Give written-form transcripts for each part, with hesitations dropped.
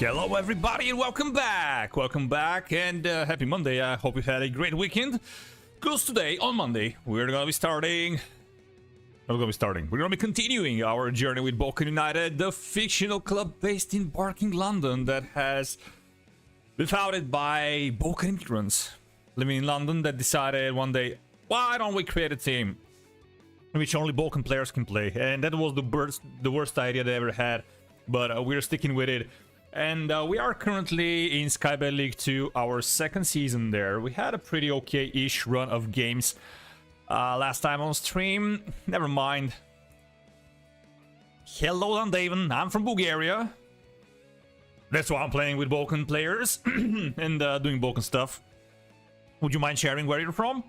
Hello everybody and welcome back! Welcome back and happy Monday. I hope you had a great weekend. Because today, on Monday, we're gonna be starting... We're gonna be continuing our journey with Balkan United, the fictional club based in Barking, London that has been founded by Balkan immigrants living in London that decided one day, why don't we create a team in which only Balkan players can play? And that was the worst idea they ever had, but we're sticking with it. And we are currently in Sky Bet League 2, our second season there. We had a pretty okay-ish run of games last time on stream. Never mind. Hello, I'm David. I'm from Bulgaria. That's why I'm playing with Balkan players and doing Balkan stuff. Would you mind sharing where you're from?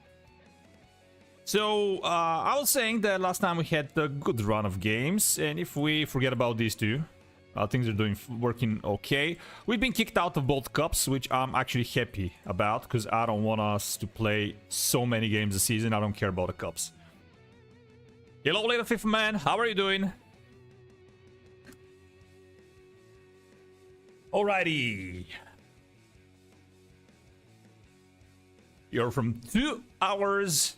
So, I was saying that last time we had a good run of games, and if we forget about these two, things are working okay. We've been kicked out of both cups, which I'm actually happy about, because I don't want us to play so many games a season. I don't care about the cups. Hello, little fifth man. How are you doing? Alrighty. You're from 2 hours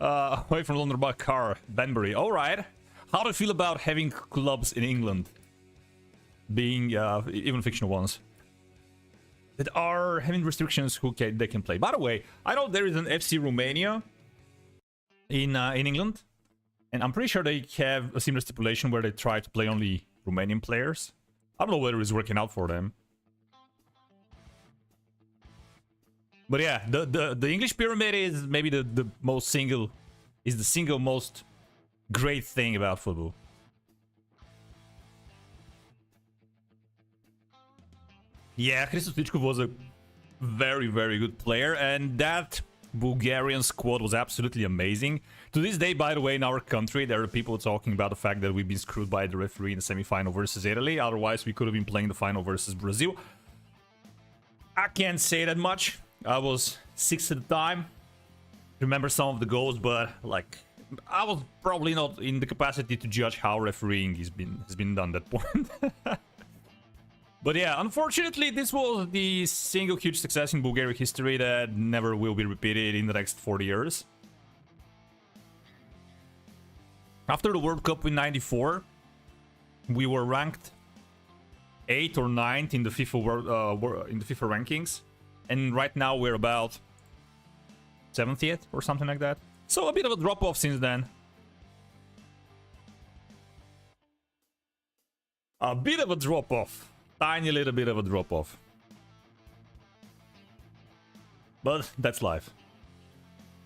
away from London by car, Banbury. Alright. How do you feel about having clubs in England? Being even fictional ones that are having restrictions they can play. By the way, I know there is an FC Romania in England, and I'm pretty sure they have a similar stipulation where they try to play only Romanian players. I don't know whether it's working out for them, but yeah, the English pyramid is maybe the single most great thing about football. Yeah, Christos Tichkov was a very, very good player, and that Bulgarian squad was absolutely amazing. To this day, by the way, in our country, there are people talking about the fact that we've been screwed by the referee in the semi-final versus Italy. Otherwise, we could have been playing the final versus Brazil. I can't say that much. I was 6 at the time. Remember some of the goals, but like I was probably not in the capacity to judge how refereeing has been done at that point. But yeah, unfortunately, this was the single huge success in Bulgarian history that never will be repeated in the next 40 years. After the World Cup in '94, we were ranked 8th or 9th in the FIFA rankings, and right now we're about 70th or something like that. So a bit of a drop-off since then. A bit of a drop-off. Tiny little bit of a drop-off. But that's life.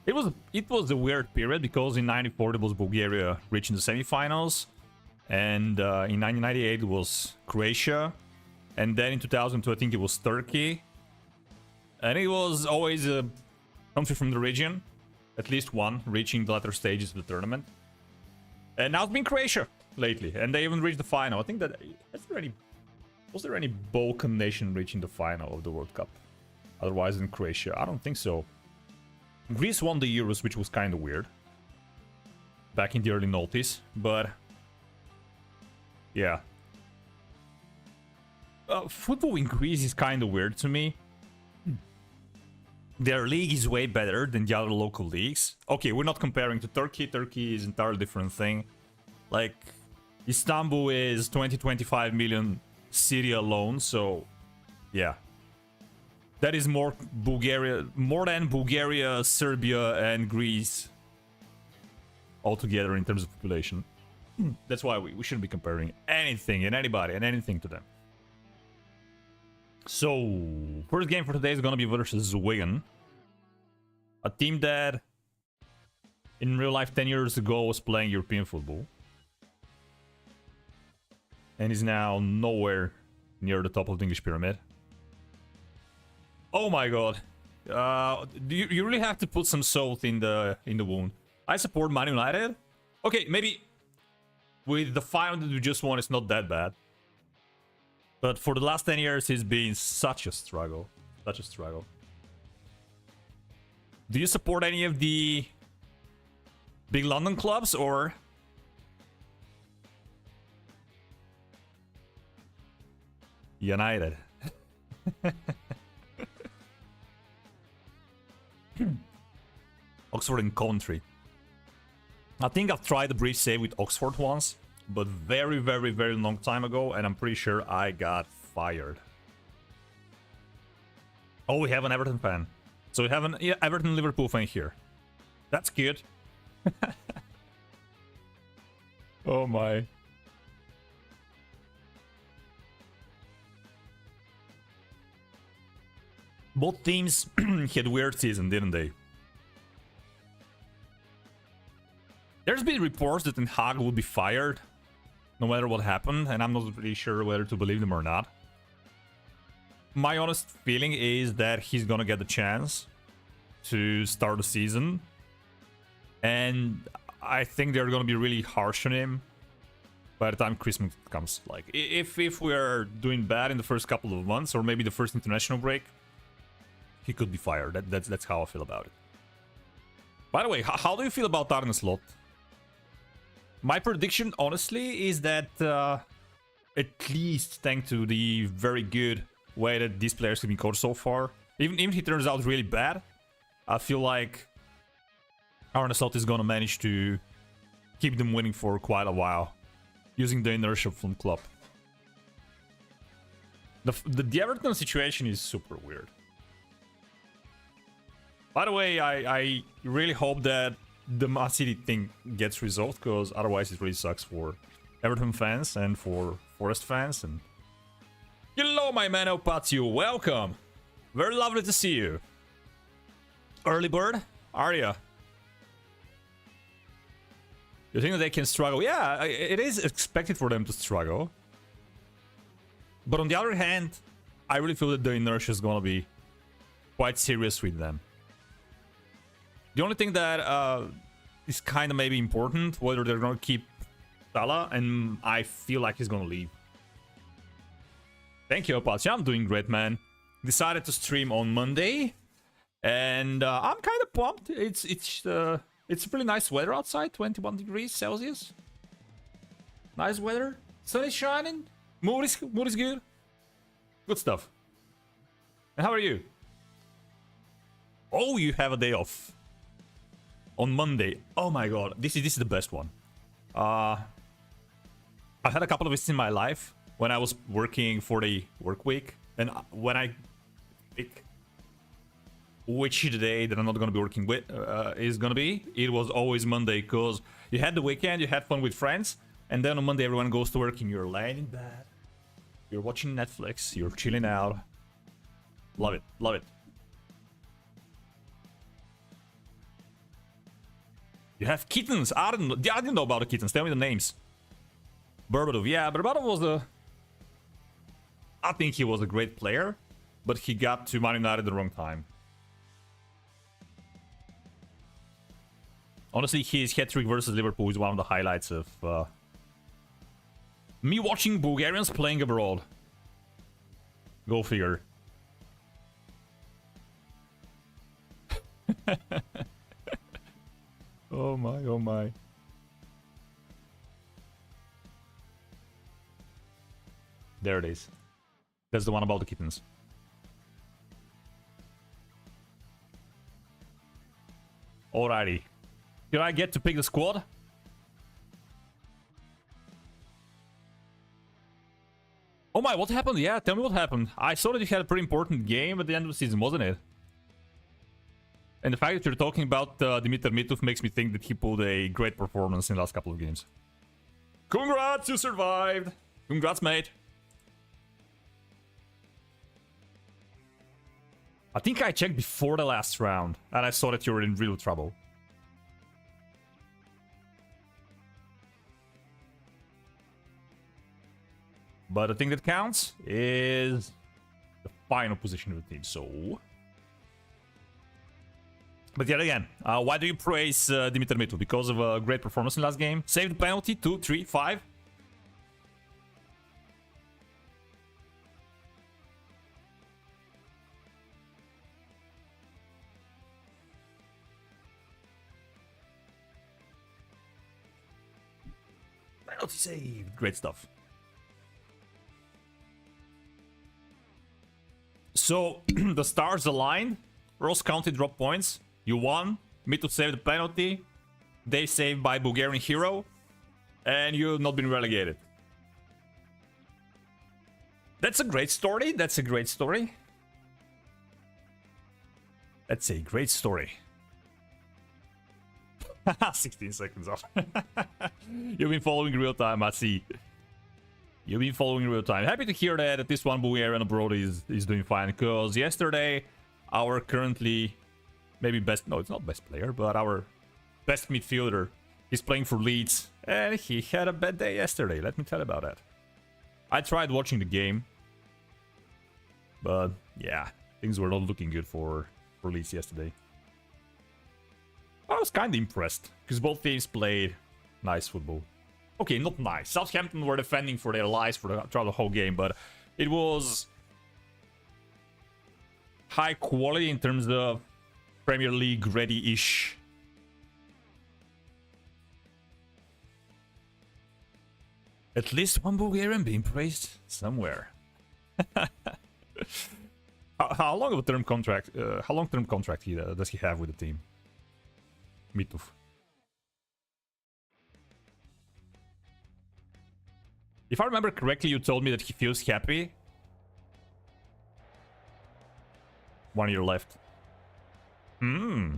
It was a weird period, because in '94 it was Bulgaria reaching the semi-finals, and in 1998 it was Croatia, and then in 2002 I think it was Turkey, and it was always a country from the region, at least one, reaching the latter stages of the tournament. And now it's been Croatia lately, and they even reached the final. I think that was there any Balkan nation reaching the final of the World Cup otherwise than Croatia? I don't think so. Greece won the Euros, which was kind of weird back in the early noughties, but yeah. Football in Greece is kind of weird to me. Their league is way better than the other local leagues. Okay, we're not comparing to Turkey. Turkey is an entirely different thing. Like, Istanbul is 20-25 million city alone, so yeah. That is more than Bulgaria, Serbia, and Greece altogether in terms of population. That's why we shouldn't be comparing anything and anybody and anything to them. So, first game for today is gonna be versus Wigan, a team that in real life 10 years ago was playing European football and is now nowhere near the top of the English pyramid. Oh my god. You really have to put some salt in the wound. I support Man United. Okay, maybe with the final that we just won, it's not that bad. But for the last 10 years, it's been such a struggle. Such a struggle. Do you support any of the big London clubs, or United. Oxford and Coventry. I think I've tried the brief save with Oxford once, but very, very, very long time ago, and I'm pretty sure I got fired. Oh, we have an Everton fan. So we have an Everton-Liverpool fan here. That's good. Oh my. Both teams had weird season, didn't they? There's been reports that Ten Hag would be fired no matter what happened, and I'm not really sure whether to believe them or not. My honest feeling is that he's gonna get the chance to start the season, and I think they're gonna be really harsh on him by the time Christmas comes. Like, if we're doing bad in the first couple of months, or maybe the first international break, he could be fired. That's how I feel about it. By the way, how do you feel about Arne Slot? My prediction, honestly, is that at least thanks to the very good way that these players have been coached so far, even if he turns out really bad, I feel like Arne Slot is gonna manage to keep them winning for quite a while, using the inertia from Klopp. The Everton situation is super weird. By the way, I really hope that the Man City thing gets resolved, because otherwise it really sucks for Everton fans and for Forest fans. And hello, my man Opatio, welcome. Very lovely to see you. Early bird, are ya? You think that they can struggle? Yeah, it is expected for them to struggle. But on the other hand, I really feel that the inertia is gonna be quite serious with them. The only thing that is kind of maybe important, whether they're going to keep Salah, and I feel like he's going to leave. Thank you, Apache. I'm doing great, man. Decided to stream on Monday, and I'm kind of pumped. It's really nice weather outside, 21 degrees Celsius. Nice weather. Sun is shining. Mood is good. Good stuff. And how are you? Oh, you have a day off. On Monday. Oh my god, this is the best one. I've had a couple of visits in my life when I was working 4-day work week, and when I pick which day that I'm not gonna be working with is gonna be, it was always Monday, because you had the weekend, you had fun with friends, and then on Monday everyone goes to work and you're laying in bed, you're watching Netflix, you're chilling out. Love it, love it. You have kittens. I didn't know about the kittens. Tell me the names. Berbatov. Yeah, Berbatov was I think he was a great player, but he got to Man United at the wrong time. Honestly, his hat-trick versus Liverpool is one of the highlights of me watching Bulgarians playing abroad. Go figure. Oh my, oh my. There it is. That's the one about the kittens. Alrighty. Did I get to pick the squad? Oh my, what happened? Yeah, tell me what happened. I saw that you had a pretty important game at the end of the season, wasn't it? And the fact that you're talking about Dimitar Mitov makes me think that he pulled a great performance in the last couple of games. Congrats, you survived! Congrats, mate! I think I checked before the last round, and I saw that you were in real trouble. But the thing that counts is the final position of the team, so... But yet again, why do you praise Dimitar Mitov? Because of a great performance in last game? Saved the penalty, 2, 3, 5. Penalty saved. Great stuff. So, the stars aligned. Ross County dropped points. You won. Mito saved the penalty. They saved by Bulgarian hero. And you've not been relegated. That's a great story. That's a great story. That's a great story. 16 seconds off. You've been following real time, I see. You've been following real time. Happy to hear that this one Bulgarian abroad is doing fine. Because yesterday, our currently maybe best... No, it's not best player, but our best midfielder is playing for Leeds. And he had a bad day yesterday. Let me tell you about that. I tried watching the game. But yeah, things were not looking good for Leeds yesterday. I was kind of impressed, because both teams played nice football. Okay, not nice. Southampton were defending for their lives throughout the whole game, but it was high quality in terms of Premier League ready-ish. At least one Bulgarian being praised somewhere. How long of a term contract? How long term contract does he have with the team? Mitov. If I remember correctly, you told me that he feels happy. 1 year left. Hmm.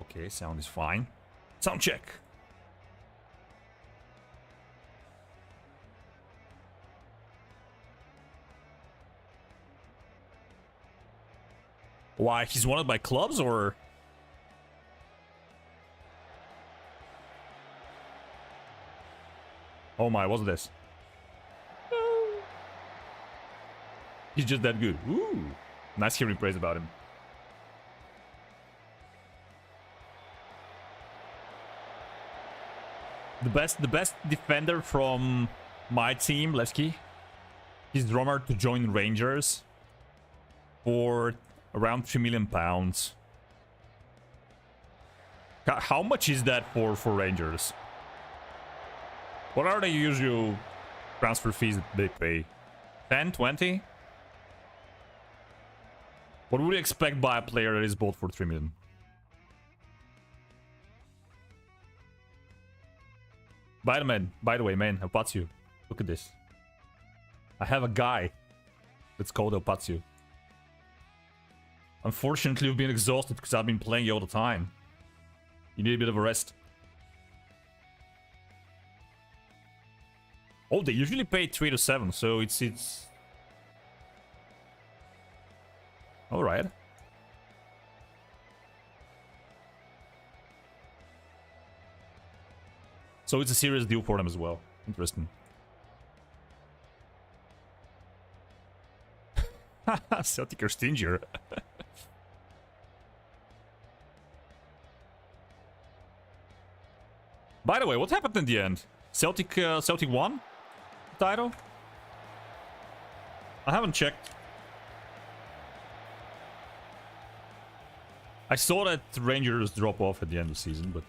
Okay, sound is fine. Sound check. Why, he's wanted by clubs, or? Oh my, what's this? He's just that good. Ooh. Nice hearing praise about him. The best defender from my team, Levski, he's rumored to join Rangers for around £3 million. How much is that for Rangers? What are the usual transfer fees that they pay? 10, 20? What would you expect by a player that is bought for 3 million? By the way, man, Opazio, look at this. I have a guy that's called Opazio. Unfortunately, you've been exhausted because I've been playing you all the time. You need a bit of a rest. Oh, they usually pay 3 to 7, so it's... Alright. So it's a serious deal for them as well. Interesting. Celtic are stingier. By the way, what happened in the end? Celtic won the title? I haven't checked. I saw that Rangers drop off at the end of the season, but...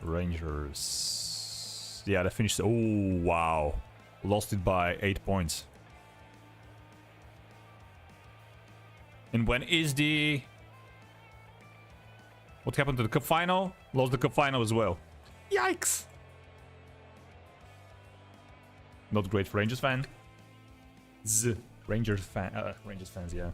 Rangers... Yeah, they finished... Oh, wow. Lost it by 8 points. And when is the... What happened to the cup final? Lost the cup final as well. Yikes! Not great for Rangers fan. Rangers fans, yeah.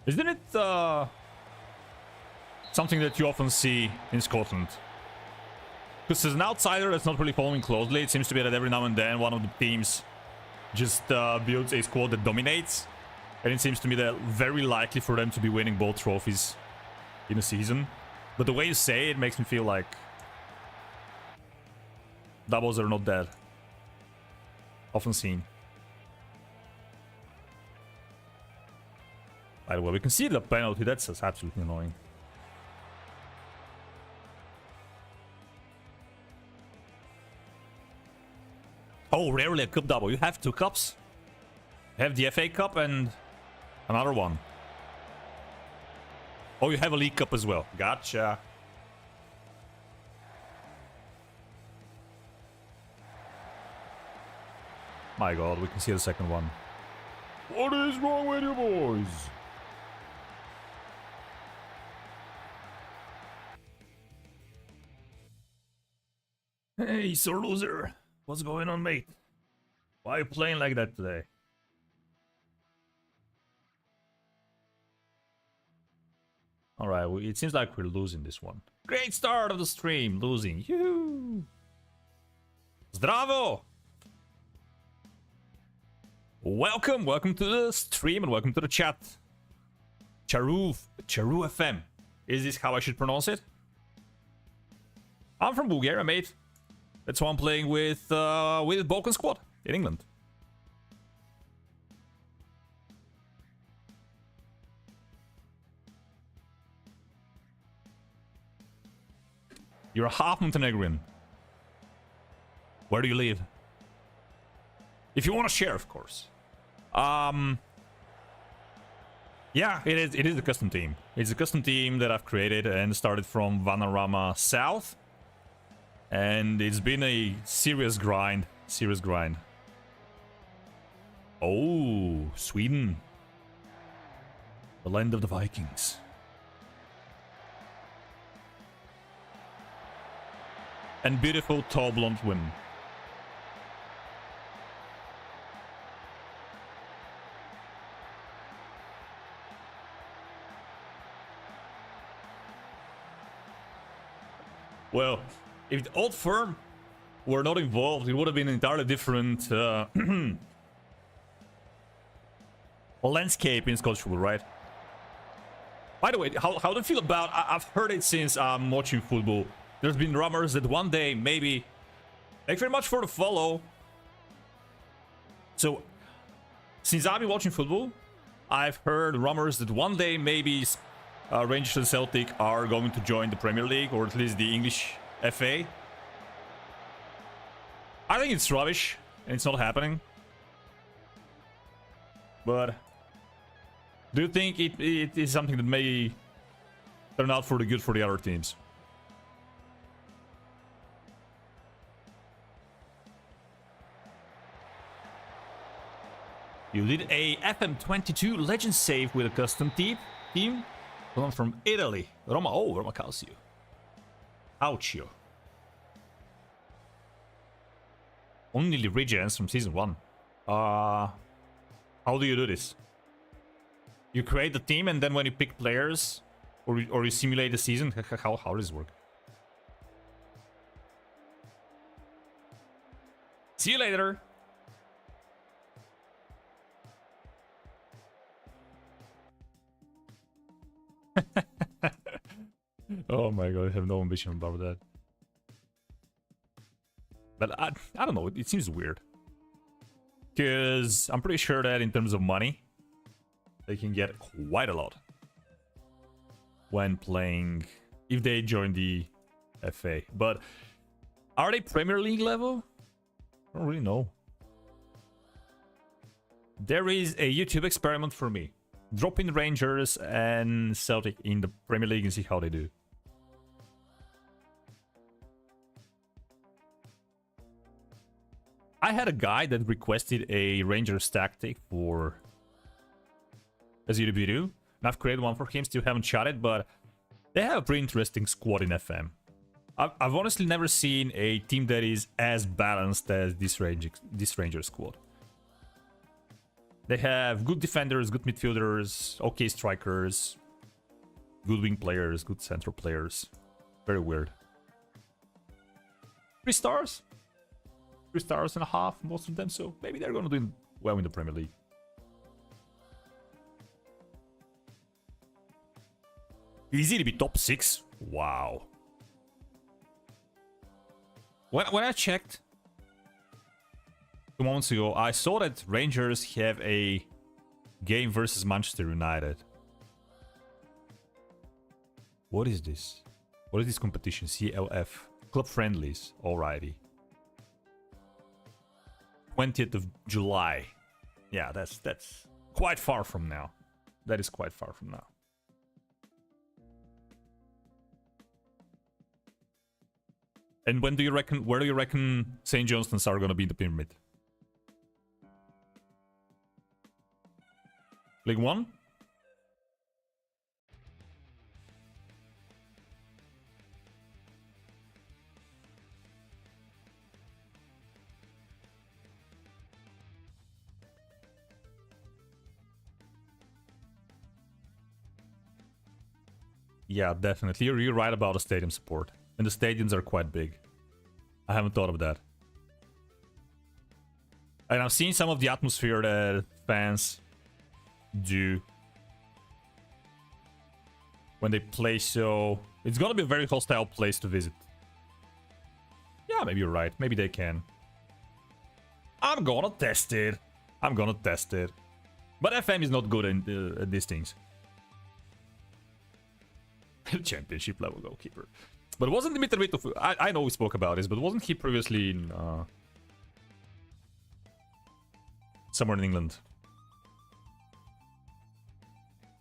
Isn't it something that you often see in Scotland? Because as an outsider that's not really following closely, it seems to be that every now and then one of the teams just builds a squad that dominates. And it seems to me that very likely for them to be winning both trophies in a season. But the way you say it makes me feel like doubles are not that often seen. By the way, we can see the penalty. That's just absolutely annoying. Oh, rarely a cup double. You have 2 cups. You have the FA Cup and another one. Oh, you have a League Cup as well. Gotcha. My god, we can see the second one. What is wrong with you boys? Hey, sir loser. What's going on, mate? Why are you playing like that today? Alright, well, it seems like we're losing this one. Great start of the stream, losing. Yoo! Zdravo! Welcome to the stream and welcome to the chat. Charu FM. Is this how I should pronounce it? I'm from Bulgaria, mate. That's why I'm playing with the Balkan squad in England. You're half Montenegrin. Where do you live? If you want to share, of course. Yeah, it is a custom team. It's a custom team that I've created and started from Vanarama South. And it's been a serious grind. Oh, Sweden. The land of the Vikings. And beautiful tall blonde women. Well, if the old firm were not involved, it would have been an entirely different landscape in Scottish football, right? By the way, how do you feel about... I've heard it since I'm watching football. There's been rumors that one day, maybe... Thanks very much for the follow. So, since I've been watching football, I've heard rumors that one day, maybe Rangers and Celtic are going to join the Premier League, or at least the English FA. I think it's rubbish, and it's not happening. But do you think it is something that may turn out for the good for the other teams? You did a FM22 legend save with a custom team. One from Italy. Roma. Oh, Roma Calcio. Ouchio. Only regions from season 1. How do you do this? You create the team and then when you pick players or you simulate the season, how does this work? See you later. Oh my god, I have no ambition about that. But I don't know, it seems weird. Because I'm pretty sure that in terms of money, they can get quite a lot when playing, if they join the FA. But are they Premier League level? I don't really know. There is a YouTube experiment for me. Drop in Rangers and Celtic in the Premier League and see how they do. I had a guy that requested a Rangers tactic for a 0v2, and I've created one for him, still haven't shot it, but they have a pretty interesting squad in FM. I've honestly never seen a team that is as balanced as this Rangers squad. They have good defenders, good midfielders, okay strikers, good wing players, good central players. Very weird. 3 stars? 3 stars and a half, most of them, so maybe they're gonna do well in the Premier League. Easy to be top 6? Wow. When I checked 2 moments ago, I saw that Rangers have a game versus Manchester United. What is this? What is this competition? CLF. Club friendlies. Alrighty. 20th of July. Yeah, that's quite far from now. That is quite far from now. And when do you reckon, where do you reckon St. Johnstone's are gonna be in the pyramid? League 1? Yeah, definitely. You're right about the stadium support. And the stadiums are quite big. I haven't thought of that. And I've seen some of the atmosphere that fans do when they play, so it's gonna be a very hostile place to visit. Yeah, maybe you're right. Maybe they can. I'm gonna test it. I'm gonna test it. But FM is not good at these things. Championship level goalkeeper. But wasn't Dimitar Vitov... I know we spoke about this, but wasn't he previously in... somewhere in England?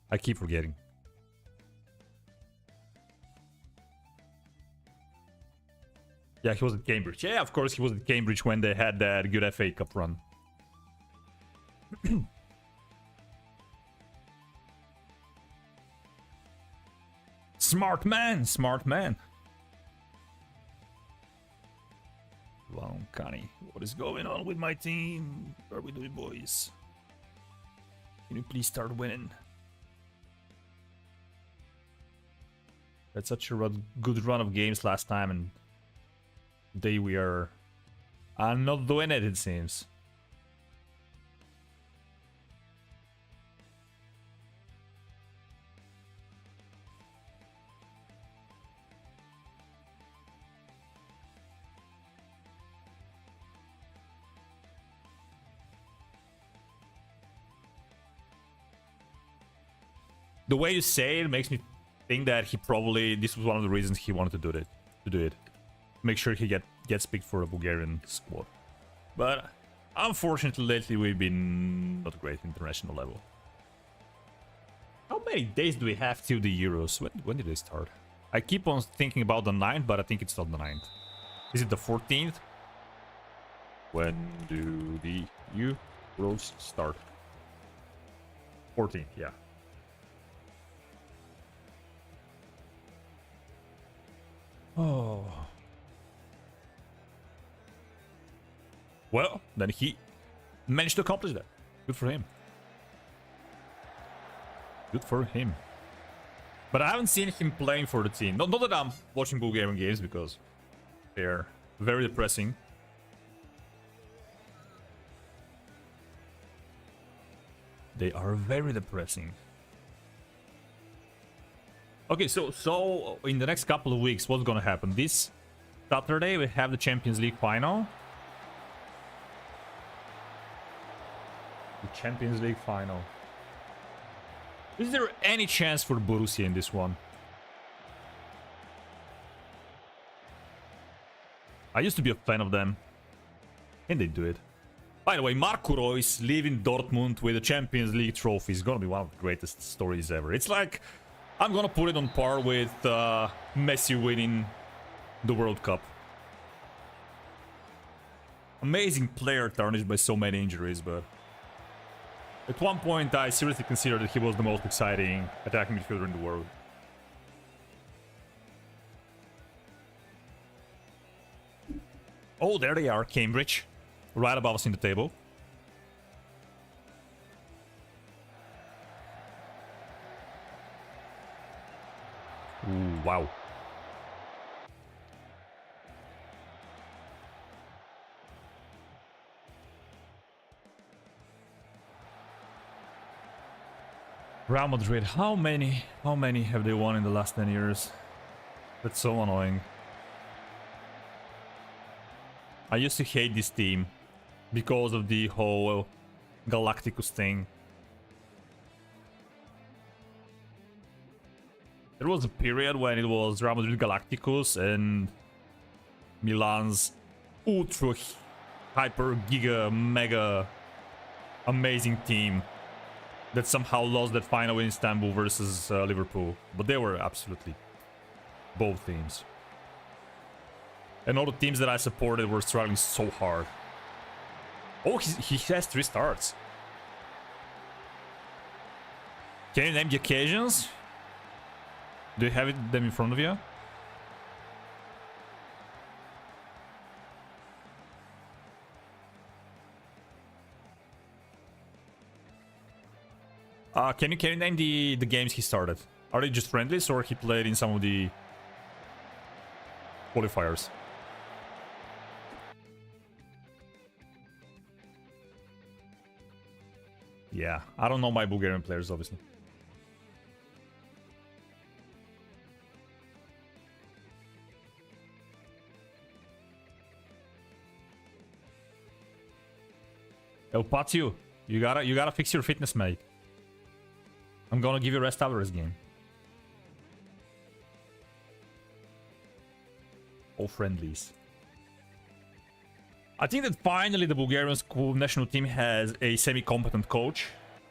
I keep forgetting. Yeah, he was at Cambridge. Yeah, of course he was at Cambridge when they had that good FA Cup run. Smart man, smart man. Lonkani, what is going on with my team? What are we doing, boys? Can you please start winning? That's such a good run of games last time, and today we are not doing it, it seems. The way you say it makes me think that he probably... This was one of the reasons he wanted to do it. Make sure he gets picked for a Bulgarian squad. But unfortunately lately we've been not great international level. How many days do we have till the Euros? When did they start? I keep on thinking about the 9th, but I think it's not the 9th. Is it the 14th? When do the Euros start? 14th, yeah. Oh. Well, then he managed to accomplish that. Good for him. Good for him. But I haven't seen him playing for the team. Not that I'm watching Bulgarian games, because they're very depressing. They are very depressing. Okay, so in the next couple of weeks, what's gonna happen? This Saturday we have the Champions League final. The Champions League final. Is there any chance for Borussia in this one? I used to be a fan of them. And they do it. By the way, Marco Reus leaving Dortmund with a Champions League trophy is gonna be one of the greatest stories ever. It's like... I'm gonna put it on par with Messi winning the World Cup. Amazing player tarnished by so many injuries, but... At one point I seriously considered that he was the most exciting attacking midfielder in the world. Oh, there they are, Cambridge. Right above us in the table. Ooh, wow. Real Madrid, how many have they won in the last 10 years? That's so annoying. I used to hate this team because of the whole Galacticos thing. There was a period when it was Real Madrid Galacticos and Milan's ultra hyper giga mega amazing team that somehow lost that final in Istanbul versus Liverpool. But they were absolutely both teams. And all the teams that I supported were struggling so hard. Oh, he has 3 starts. Can you name the occasions? Do you have them in front of you? Can you name the games he started? Are they just friendlies or he played in some of the qualifiers? Yeah, I don't know my Bulgarian players, obviously. El Patio, you gotta fix your fitness, mate. I'm gonna give you rest after this game. All friendlies. I think that finally the Bulgarian national team has a semi-competent coach.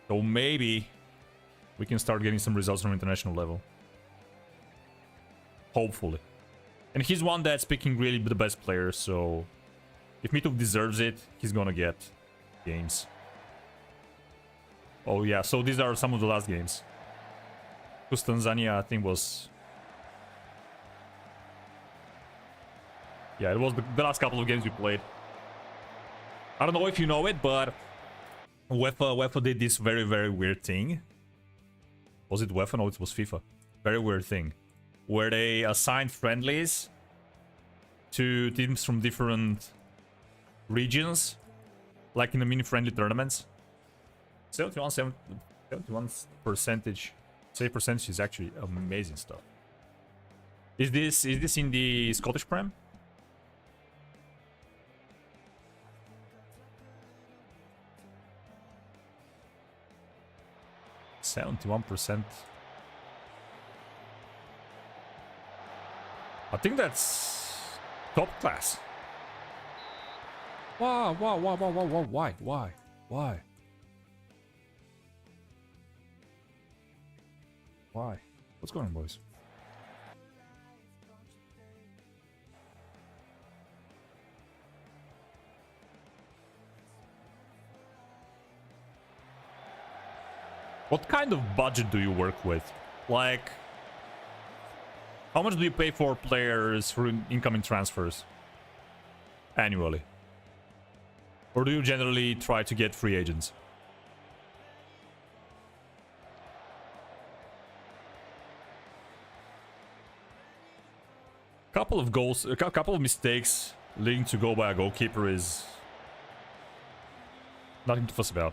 So maybe we can start getting some results from international level. Hopefully. And he's one that's picking really the best players, so if Mitov deserves it, he's gonna get games. Oh yeah, so these are some of the last games. Because Tanzania, I think, was... Yeah, it was the last couple of games we played. I don't know if you know it, but UEFA did this very, very weird thing. Was it UEFA? No, it was FIFA. Very weird thing. Where they assigned friendlies to teams from different regions. Like in the mini-friendly tournaments. 71 percentage. Save percentage is actually amazing stuff. Is this in the Scottish Prem? %71%. I think that's top class. Why? What's going on, boys? What kind of budget do you work with? Like, how much do you pay for players for incoming transfers annually? Or do you generally try to get free agents? Couple of goals, a couple of mistakes leading to goal by a goalkeeper is nothing to fuss about.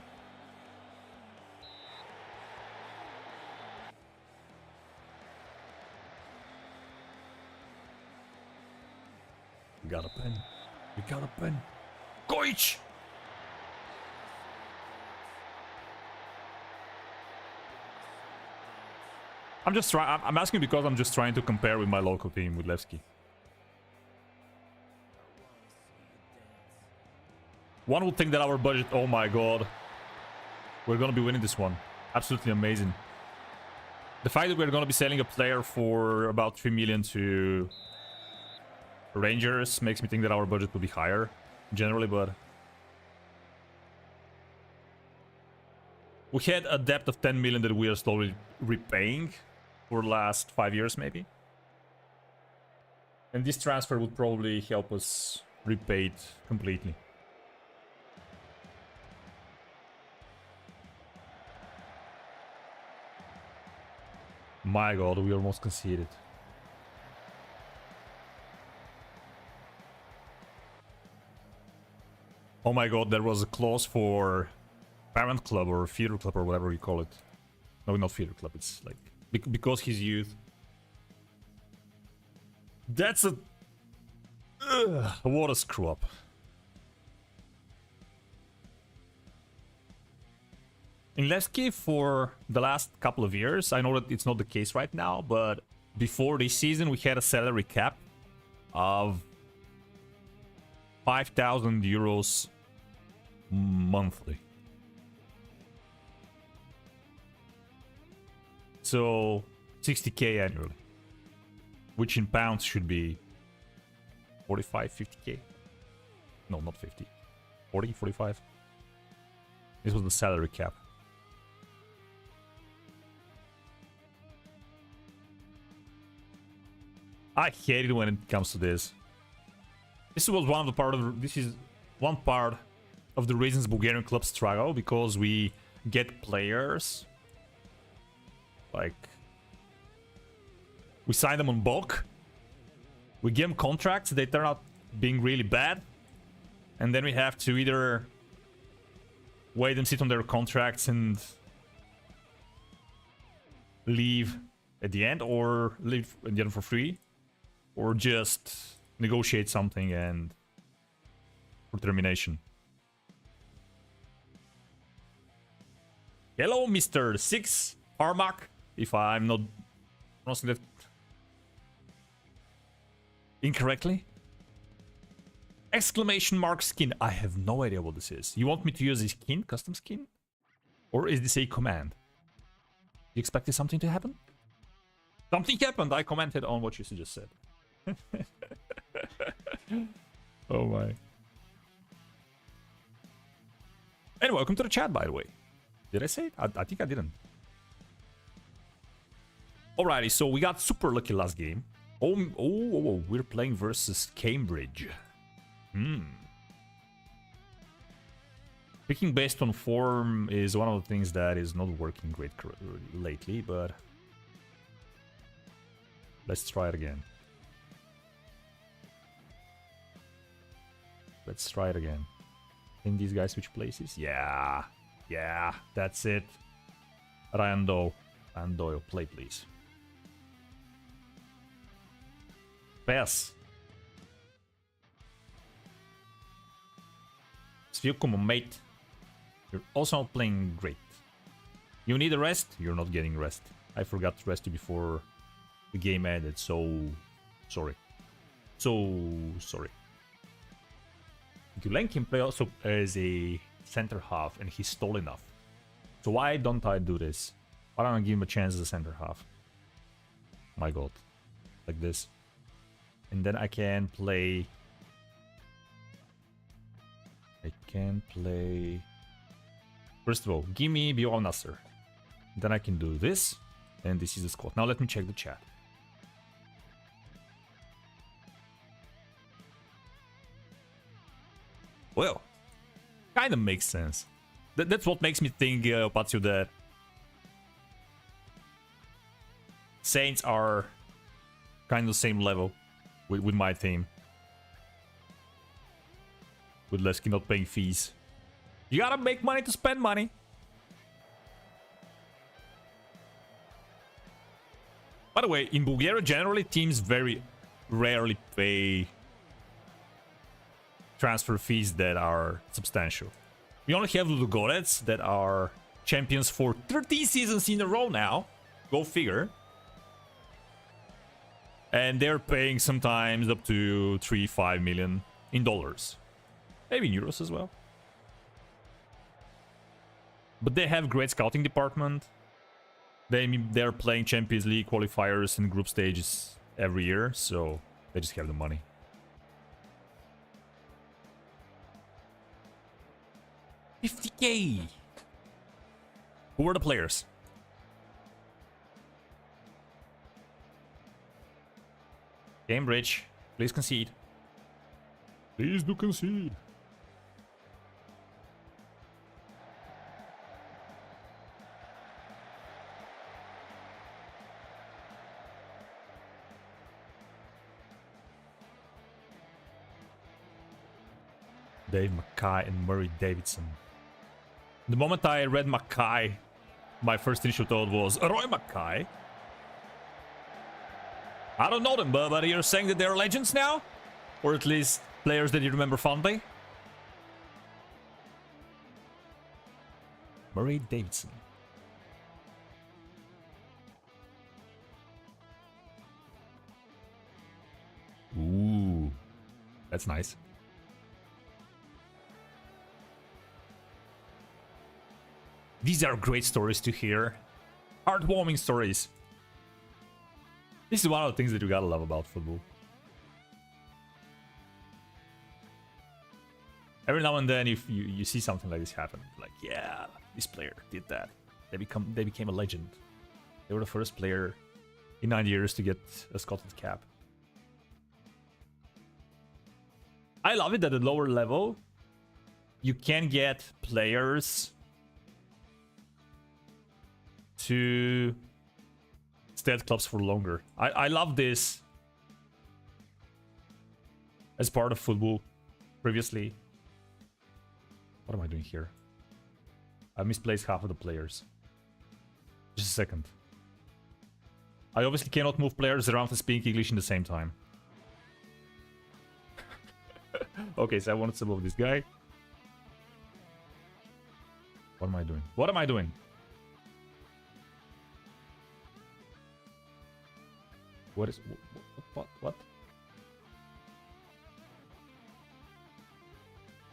We got a pen. We got a pen. Goich! I'm asking because I'm just trying to compare with my local team, with Levski. One would think that our budget... Oh my god. We're gonna be winning this one. Absolutely amazing. The fact that we're gonna be selling a player for about 3 million to Rangers makes me think that our budget will be higher, generally, but... We had a debt of 10 million that we are slowly repaying for the last 5 years, maybe. And this transfer would probably help us repay it completely. My god, we almost conceded. Oh my god, there was a clause for parent club or feeder club or whatever you call it. No, not feeder club, it's like... because he's youth. That's a... what a screw up. In Levski, for the last couple of years, I know that it's not the case right now, but before this season we had a salary cap of 5,000 euros monthly. So 60k annually, which in pounds should be 45, 50k. No, not 50. 40, 45. This was the salary cap. I hate it when it comes to this. This was one of the part of this is one part of the reasons Bulgarian clubs struggle, because we get players like we sign them on bulk, we give them contracts, they turn out being really bad, and then we have to either wait them sit on their contracts and leave at the end, or leave at the end for free, or just negotiate something and for termination. Hello, Mr. 6 Armak, if I'm not pronouncing that incorrectly. Exclamation mark skin. I have no idea what this is. You want me to use a skin, custom skin? Or is this a command? You expected something to happen? Something happened. I commented on what you just said. Oh my. And welcome to the chat, by the way. Did I say it? I think I didn't. Alrighty, so we got super lucky last game. Oh, we're playing versus Cambridge. Picking based on form is one of the things that is not working great lately, but let's try it again. Let's try it again. Can these guys switch places? Yeah, that's it. Rando, play please. Pass. Come mate. You're also not playing great. You need a rest? You're not getting rest. I forgot to rest you before the game ended, so sorry. So sorry. Gulen can play also as a center half, and he's tall enough. So why don't I do this? Why don't I give him a chance as a center half? My god. Like this. And then I can play... First of all, give me Biol Nasser. Then I can do this. And this is the squad. Now let me check the chat. Well, kind of makes sense. That's what makes me think, Patio, that Saints are kind of the same level with my team. With Lesky not paying fees. You gotta make money to spend money. By the way, in Bulgaria, generally, teams very rarely pay transfer fees that are substantial. We only have Ludogorets that are champions for 13 seasons in a row now. Go figure. And they're paying sometimes up to 3-5 million in dollars. Maybe in euros as well. But they have great scouting department. They're playing Champions League qualifiers and group stages every year, so they just have the money. $50K! Who are the players? Cambridge, please concede. Please do concede. Dave Mackay and Murray Davidson. The moment I read Mackay, my first initial thought was Roy Mackay. I don't know them, but you're saying that they're legends now? Or at least players that you remember fondly? Murray Davidson. Ooh, that's nice. These are great stories to hear. Heartwarming stories. This is one of the things that you gotta love about football. Every now and then you see something like this happen. Like, yeah, this player did that. They became a legend. They were the first player in 9 years to get a Scotland cap. I love it that at lower level, you can get players to stay at clubs for longer. I love this as part of football previously. What am I doing here? I misplaced half of the players. Just a second. I obviously cannot move players around and speak English in the same time. Okay, so I wanted to move this guy. What am I doing? What am I doing? What is... What?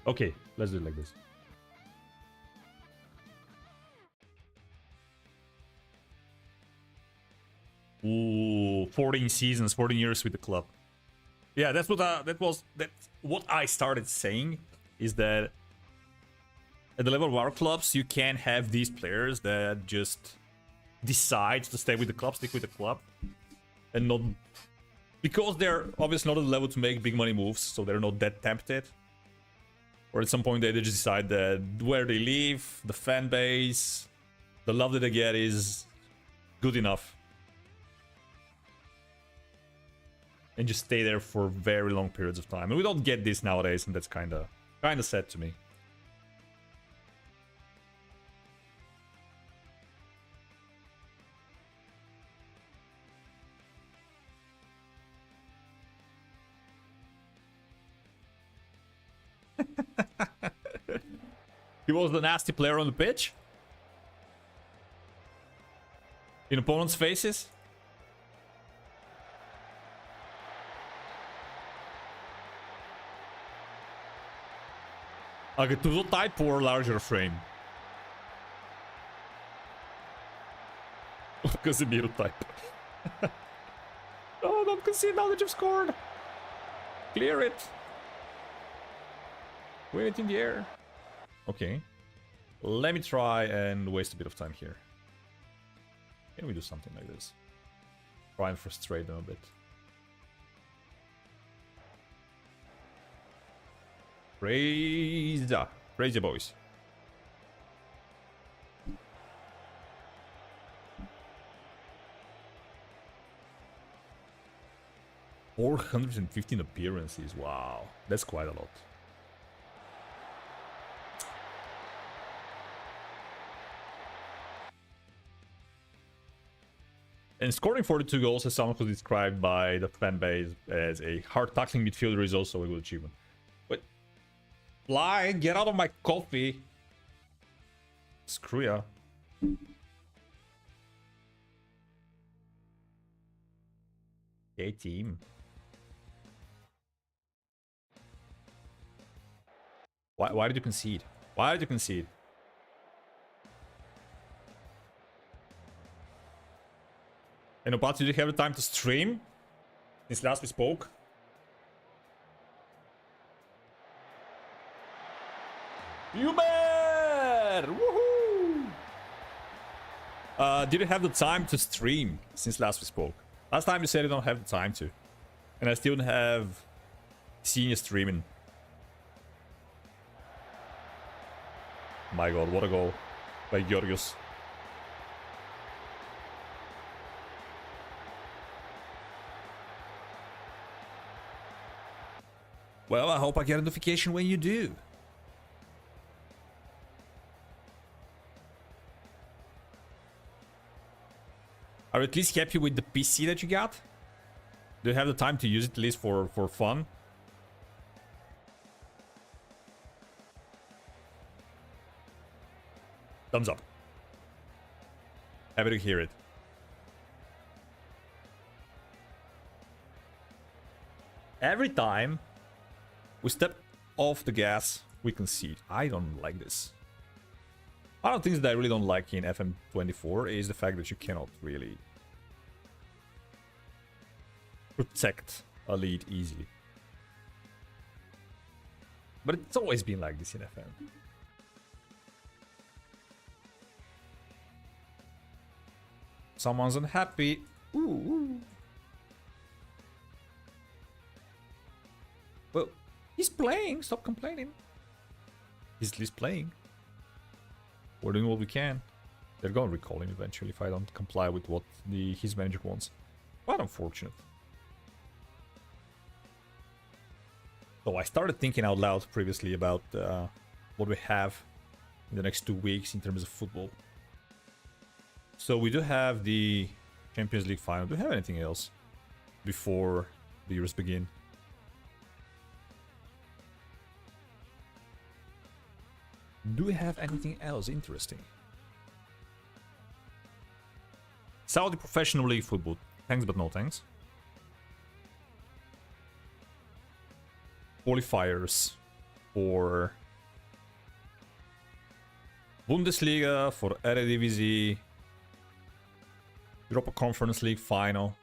Okay, let's do it like this. Ooh, 14 seasons, 14 years with the club. Yeah, that's what I started saying, is that at the level of our clubs, you can have these players that just decide to stay with the club, stick with the club, and not, because they're obviously not at the level to make big money moves, so they're not that tempted. Or at some point they just decide that where they live, the fan base, the love that they get is good enough. And just stay there for very long periods of time. And we don't get this nowadays, and that's kinda sad to me. He was the nasty player on the pitch? In opponents' faces? Okay, to the type or larger frame? Casemiro type. Oh, don't concede now that you've scored. Clear it. Win it in the air. Okay. Let me try and waste a bit of time here. Can we do something like this? Try and frustrate them a bit. Praise the boys. $415 appearances. Wow, that's quite a lot. And scoring 42 goals as someone who's described by the fan base as a hard-tackling midfielder is also a good achievement. But fly, get out of my coffee. Screw ya. Okay, team. Why did you concede? Why did you concede? And Opat, did you have the time to stream since last we spoke? Uber! Woohoo! Did you have the time to stream since last we spoke? Last time you said you don't have the time to. And I still don't have seen you streaming. My god, what a goal by Georgios. Well, I hope I get a notification when you do. Are you at least happy with the PC that you got? Do you have the time to use it at least for fun? Thumbs up. Happy to hear it. Every time we step off the gas, we concede. I don't like this. One of the things that I really don't like in FM24 is the fact that you cannot really protect a lead easily. But it's always been like this in FM. Someone's unhappy. Ooh. Well, he's playing. Stop complaining. He's at least playing. We're doing what we can. They're gonna recall him eventually if I don't comply with what his manager wants. Quite unfortunate. So I started thinking out loud previously about what we have in the next 2 weeks in terms of football. So we do have the Champions League final. Do we have anything else before the Euros begin? Do we have anything else interesting? Saudi Professional League Football. Thanks but no thanks. Qualifiers for Bundesliga, for Eredivisie, Europa Conference League final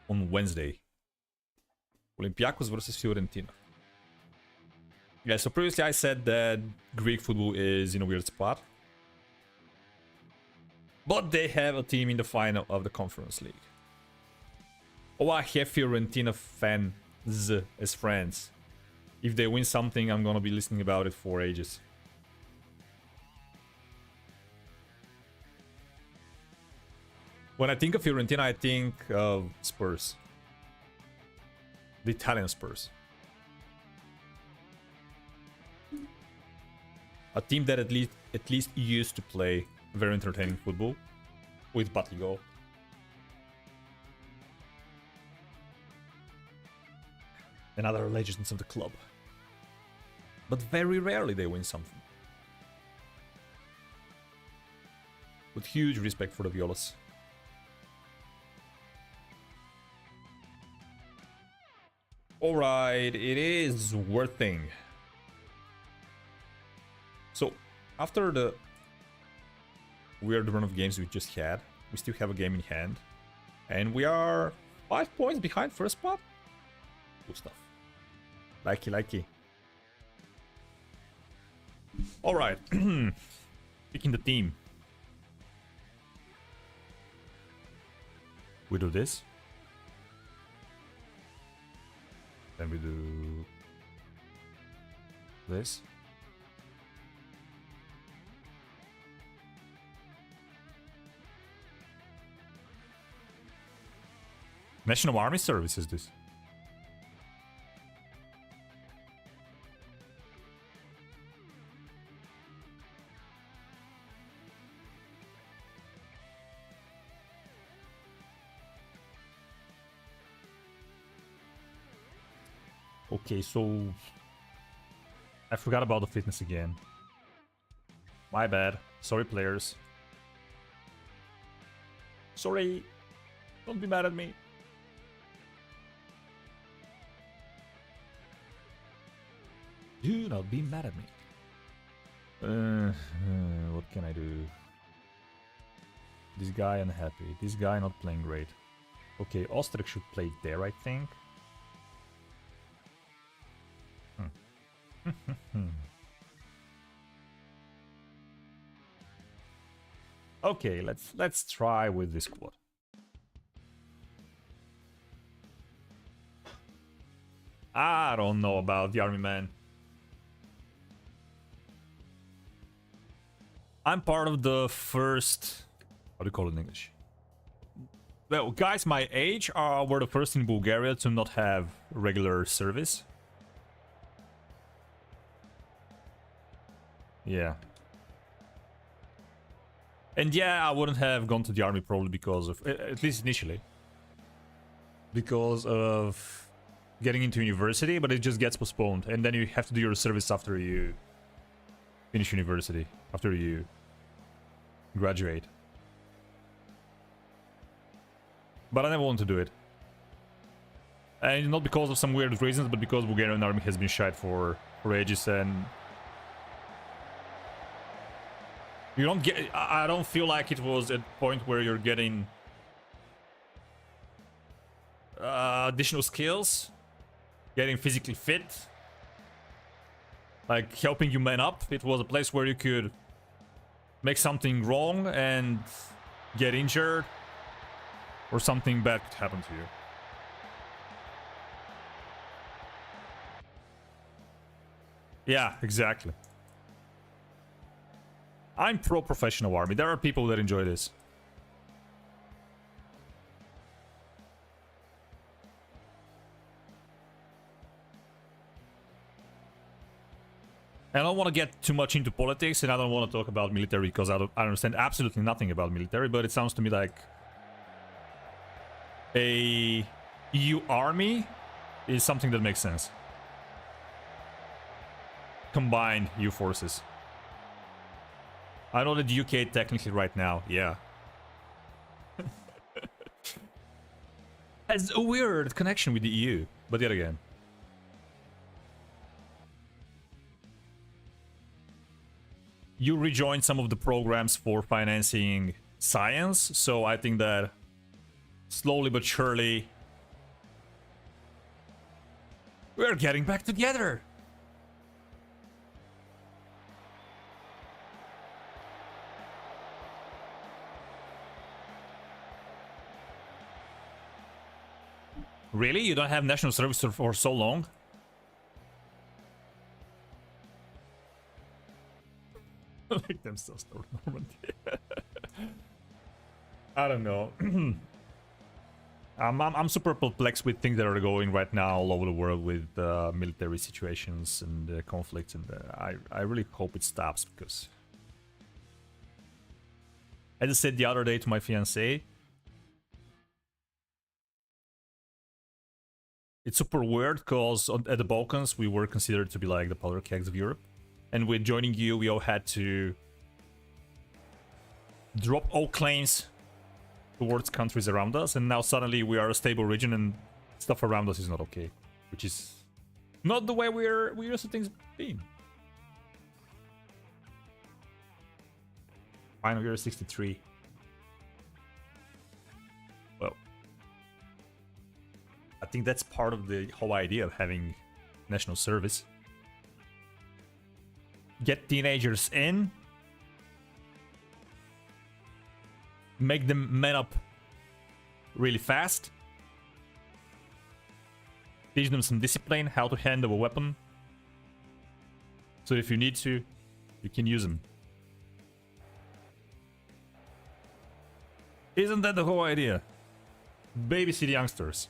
on Wednesday. Olympiacos versus Fiorentina. Yeah, so previously I said that Greek football is in a weird spot. But they have a team in the final of the Conference League. Oh, I have Fiorentina fans as friends. If they win something, I'm gonna be listening about it for ages. When I think of Fiorentina, I think of Spurs. The Italian Spurs. A team that at least used to play very entertaining football with Batigo. And other legends of the club. But very rarely they win something. With huge respect for the Violas. Alright, it is worthing. So, after the weird run of games we just had, we still have a game in hand. And we are 5 points behind first spot. Cool stuff. Likey. Alright. Picking the team. We do this. Then we do this. National Army Service is this. Okay, so I forgot about the fitness again. My bad. Sorry, players. Sorry. Don't be mad at me. Do not be mad at me. What can I do? This guy unhappy. This guy not playing great. Okay, Ostrich should play there, I think. Okay, let's try with this squad. I don't know about the army, man. I'm part of the first... What do you call it in English? Well, guys my age were the first in Bulgaria to not have regular service. Yeah. And yeah, I wouldn't have gone to the army probably because of... At least initially. Because of getting into university, but it just gets postponed. And then you have to do your service after you finish university. After you graduate. But I never want to do it. And not because of some weird reasons, but because Bulgarian army has been shite for ages and... You don't get... I don't feel like it was a point where you're getting additional skills, getting physically fit, like helping you man up. It was a place where you could make something wrong and get injured, or something bad could happen to you. Yeah, exactly. I'm pro-professional army. There are people that enjoy this. I don't want to get too much into politics, and I don't want to talk about military because I understand absolutely nothing about military, but it sounds to me like a EU army is something that makes sense. Combined EU forces. I know that the UK technically right now, yeah, has a weird connection with the EU, but yet again. You rejoined some of the programs for financing science, so I think that slowly but surely we're getting back together. Really? You don't have national service for so long? Like themselves, Normandy. I don't know. I'm super perplexed with things that are going right now all over the world with military situations and conflicts, and I really hope it stops, because as I said the other day to my fiancée, it's super weird because at the Balkans we were considered to be like the powder kegs of Europe. And with joining you, we all had to drop all claims towards countries around us, and now suddenly we are a stable region and stuff around us is not okay, which is not the way we're used to things being. Final year 63. Well, I think that's part of the whole idea of having national service. Get teenagers in, make them man up really fast, teach them some discipline, how to handle a weapon, so if you need to, you can use them. Isn't that the whole idea? Babysit youngsters.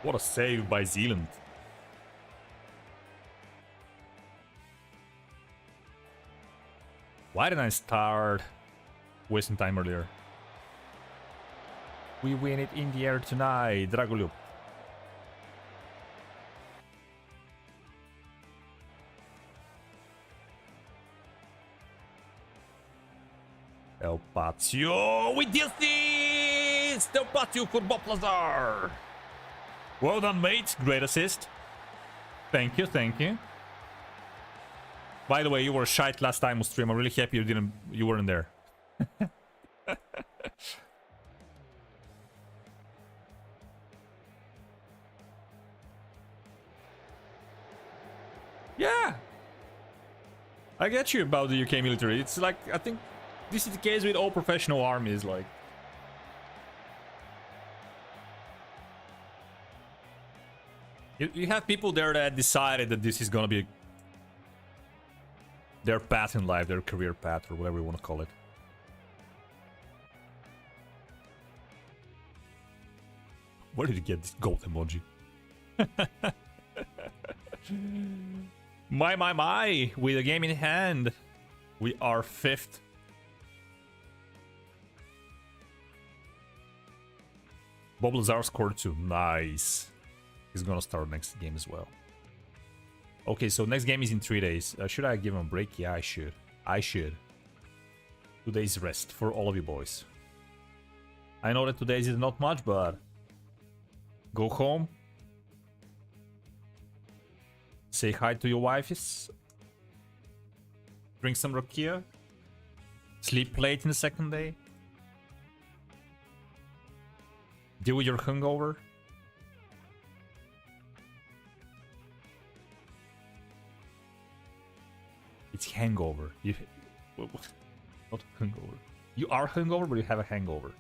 What a save by Zealand. Why didn't I start wasting time earlier? We win it in the air tonight, Dragolyub. El Patio with the assist! El Patio for Bob Lazar! Well done, mate. Great assist. Thank you, thank you. By the way, you were shite last time on stream. I'm really happy you weren't there. Yeah. I get you about the UK military. It's like, I think this is the case with all professional armies, like. You have people there that decided that this is gonna be their path in life, their career path, or whatever you want to call it. Where did you get this gold emoji? My, with a game in hand, we are 5th. Bob Lazar scored 2. Nice. He's gonna start next game as well. Okay, so next game is in 3 days. Should I give him a break? Yeah, I should. 2 days rest for all of you boys. I know that 2 days is not much, but go home. Say hi to your wifeys. Drink some rakia. Sleep late in the second day. Deal with your hungover. It's hangover. You not hungover. You are hungover, but you have a hangover.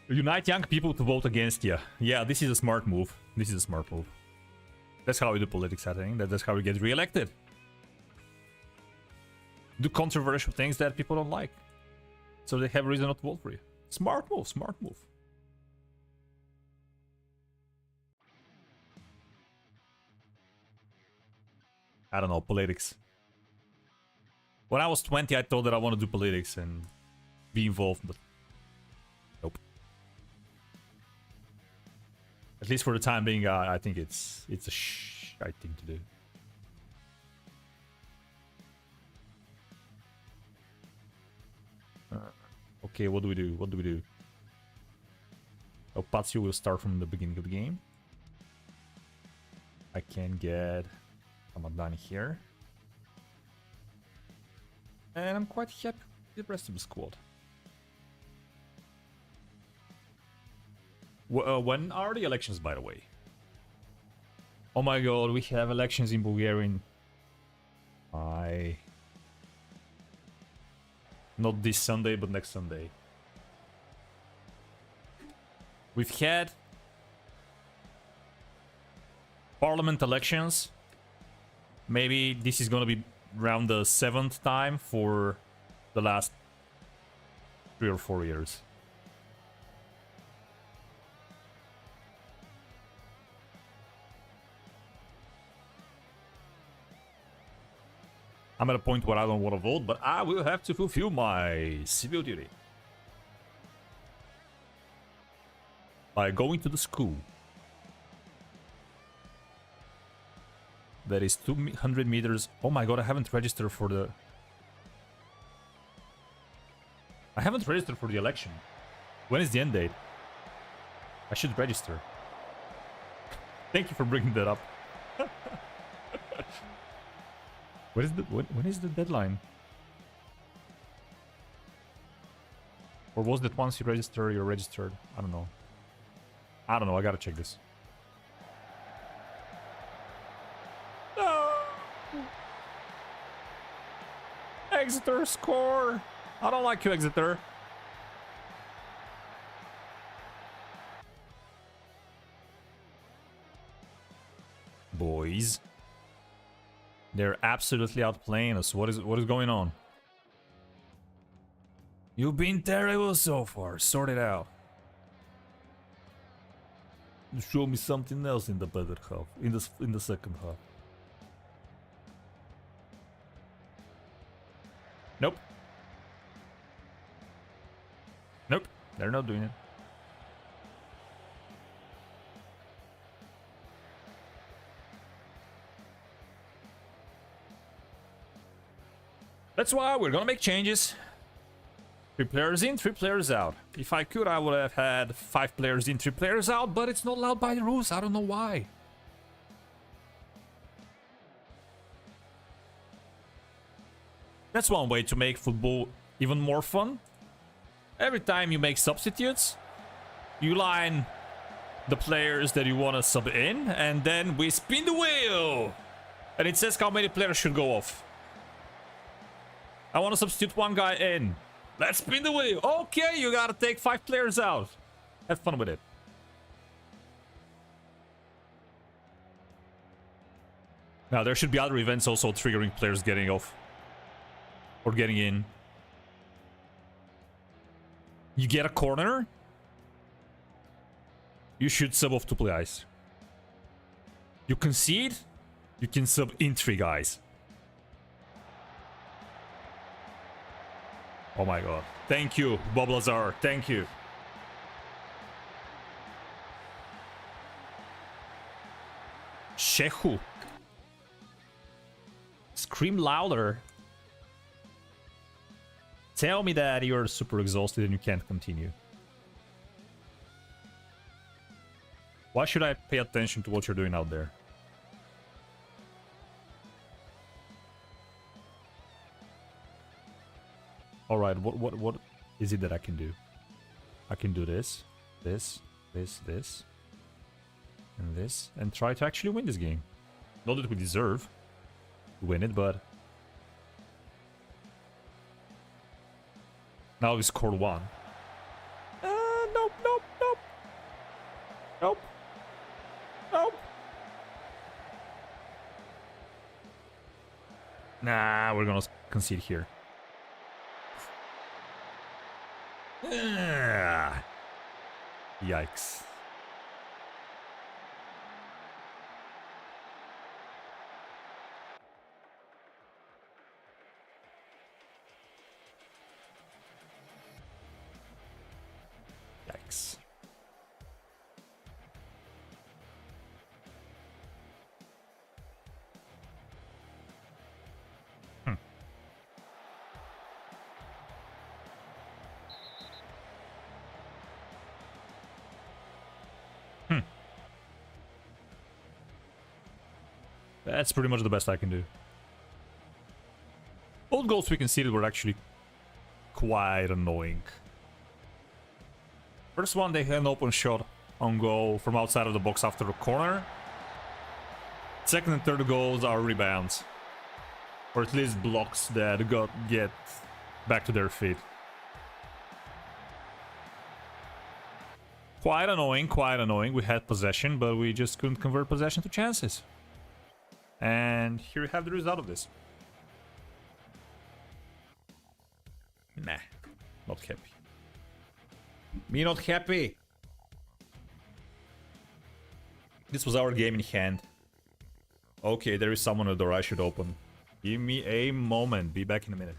Unite young people to vote against you. Yeah, this is a smart move. This is a smart move. That's how we do politics, I think. That's how we get re-elected. Do controversial things that people don't like, so they have a reason not to vote for you. Smart move, smart move. I don't know, politics. When I was 20, I thought that I want to do politics and be involved, but nope. At least for the time being, I think it's a shite thing to do. Okay, what do we do? What do we do? Oh, Patsu will start from the beginning of the game. I can get Ramadani here. And I'm quite happy with the rest of the squad. When are the elections, by the way? Oh my god, we have elections in Bulgaria. Not this Sunday, but next Sunday. We've had parliament elections. Maybe this is gonna be around the 7th time for the last 3 or 4 years. I'm at a point where I don't want to vote, but I will have to fulfill my civil duty by going to the school that is 200 meters. Oh my god, I haven't registered for the... I haven't registered for the election. When is the end date? I should register. Thank you for bringing that up. When is the deadline? Or was that once you register, you're registered? I don't know. I don't know, I gotta check this. No! Exeter score! I don't like you, Exeter. Boys. They're absolutely outplaying us. What is going on? You've been terrible so far. Sort it out. Show me something else in the better half. In the second half. Nope. Nope. They're not doing it. That's why we're gonna make changes. 3 players in, 3 players out. If I could, I would have had 5 players in, 3 players out, but it's not allowed by the rules. I don't know why. That's one way to make football even more fun. Every time you make substitutes, you line the players that you want to sub in, and then we spin the wheel. And it says how many players should go off. I want to substitute 1 guy in. Let's spin the wheel. Okay, you gotta take 5 players out. Have fun with it. Now, there should be other events also triggering players getting off. Or getting in. You get a corner. You should sub off 2 players. You concede. You can sub in 3 guys. Oh my god. Thank you, Bob Lazar. Thank you. Shehu. Scream louder. Tell me that you're super exhausted and you can't continue. Why should I pay attention to what you're doing out there? Alright, what is it that I can do? I can do this, this, and this, and try to actually win this game. Not that we deserve to win it, but... Now we scored 1. Nope, nope, nope. Nope. Nope. Nah, we're gonna concede here. Yikes. Yikes. That's pretty much the best I can do. Both goals we conceded were actually quite annoying. First one, they had an open shot on goal from outside of the box after a corner. Second and third goals are rebounds. Or at least blocks that get back to their feet. Quite annoying, quite annoying. We had possession, but we just couldn't convert possession to chances. And here we have the result of this. Nah, not happy. Me not happy. This was our game in hand. Okay, there is someone at the door I should open. Give me a moment. Be back in a minute.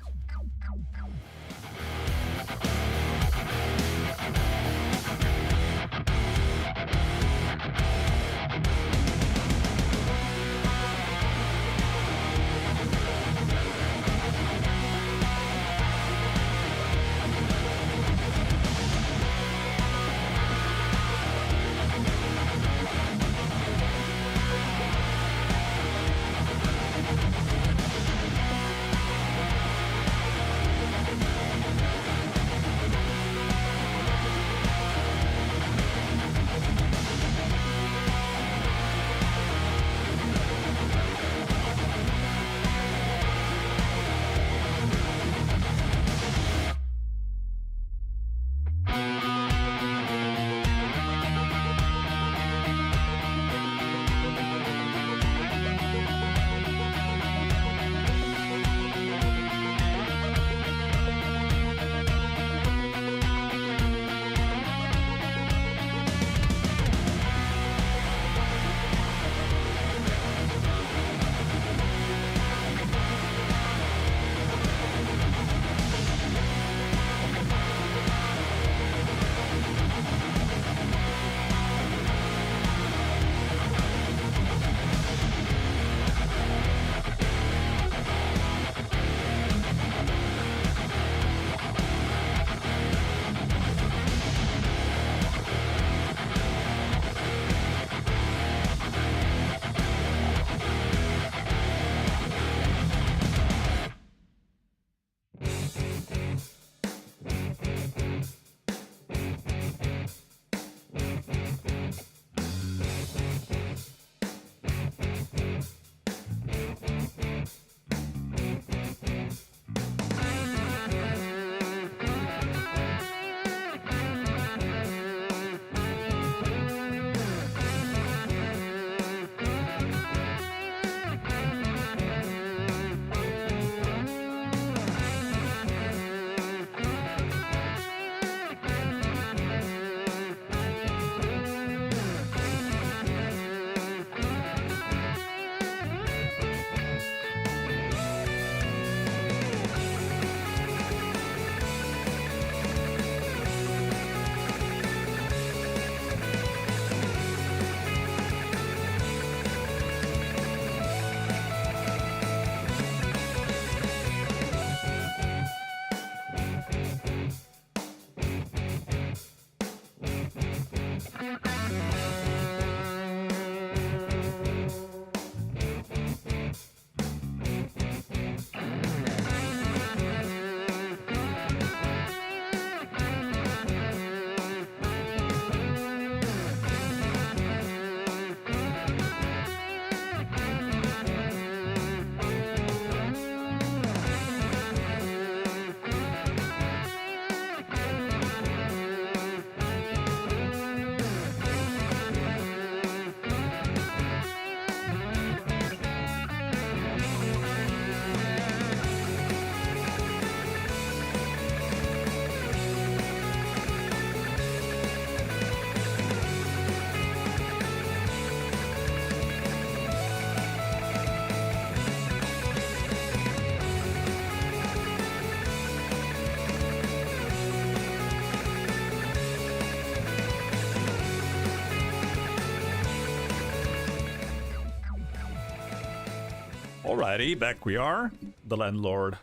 Alrighty, back we are. The landlord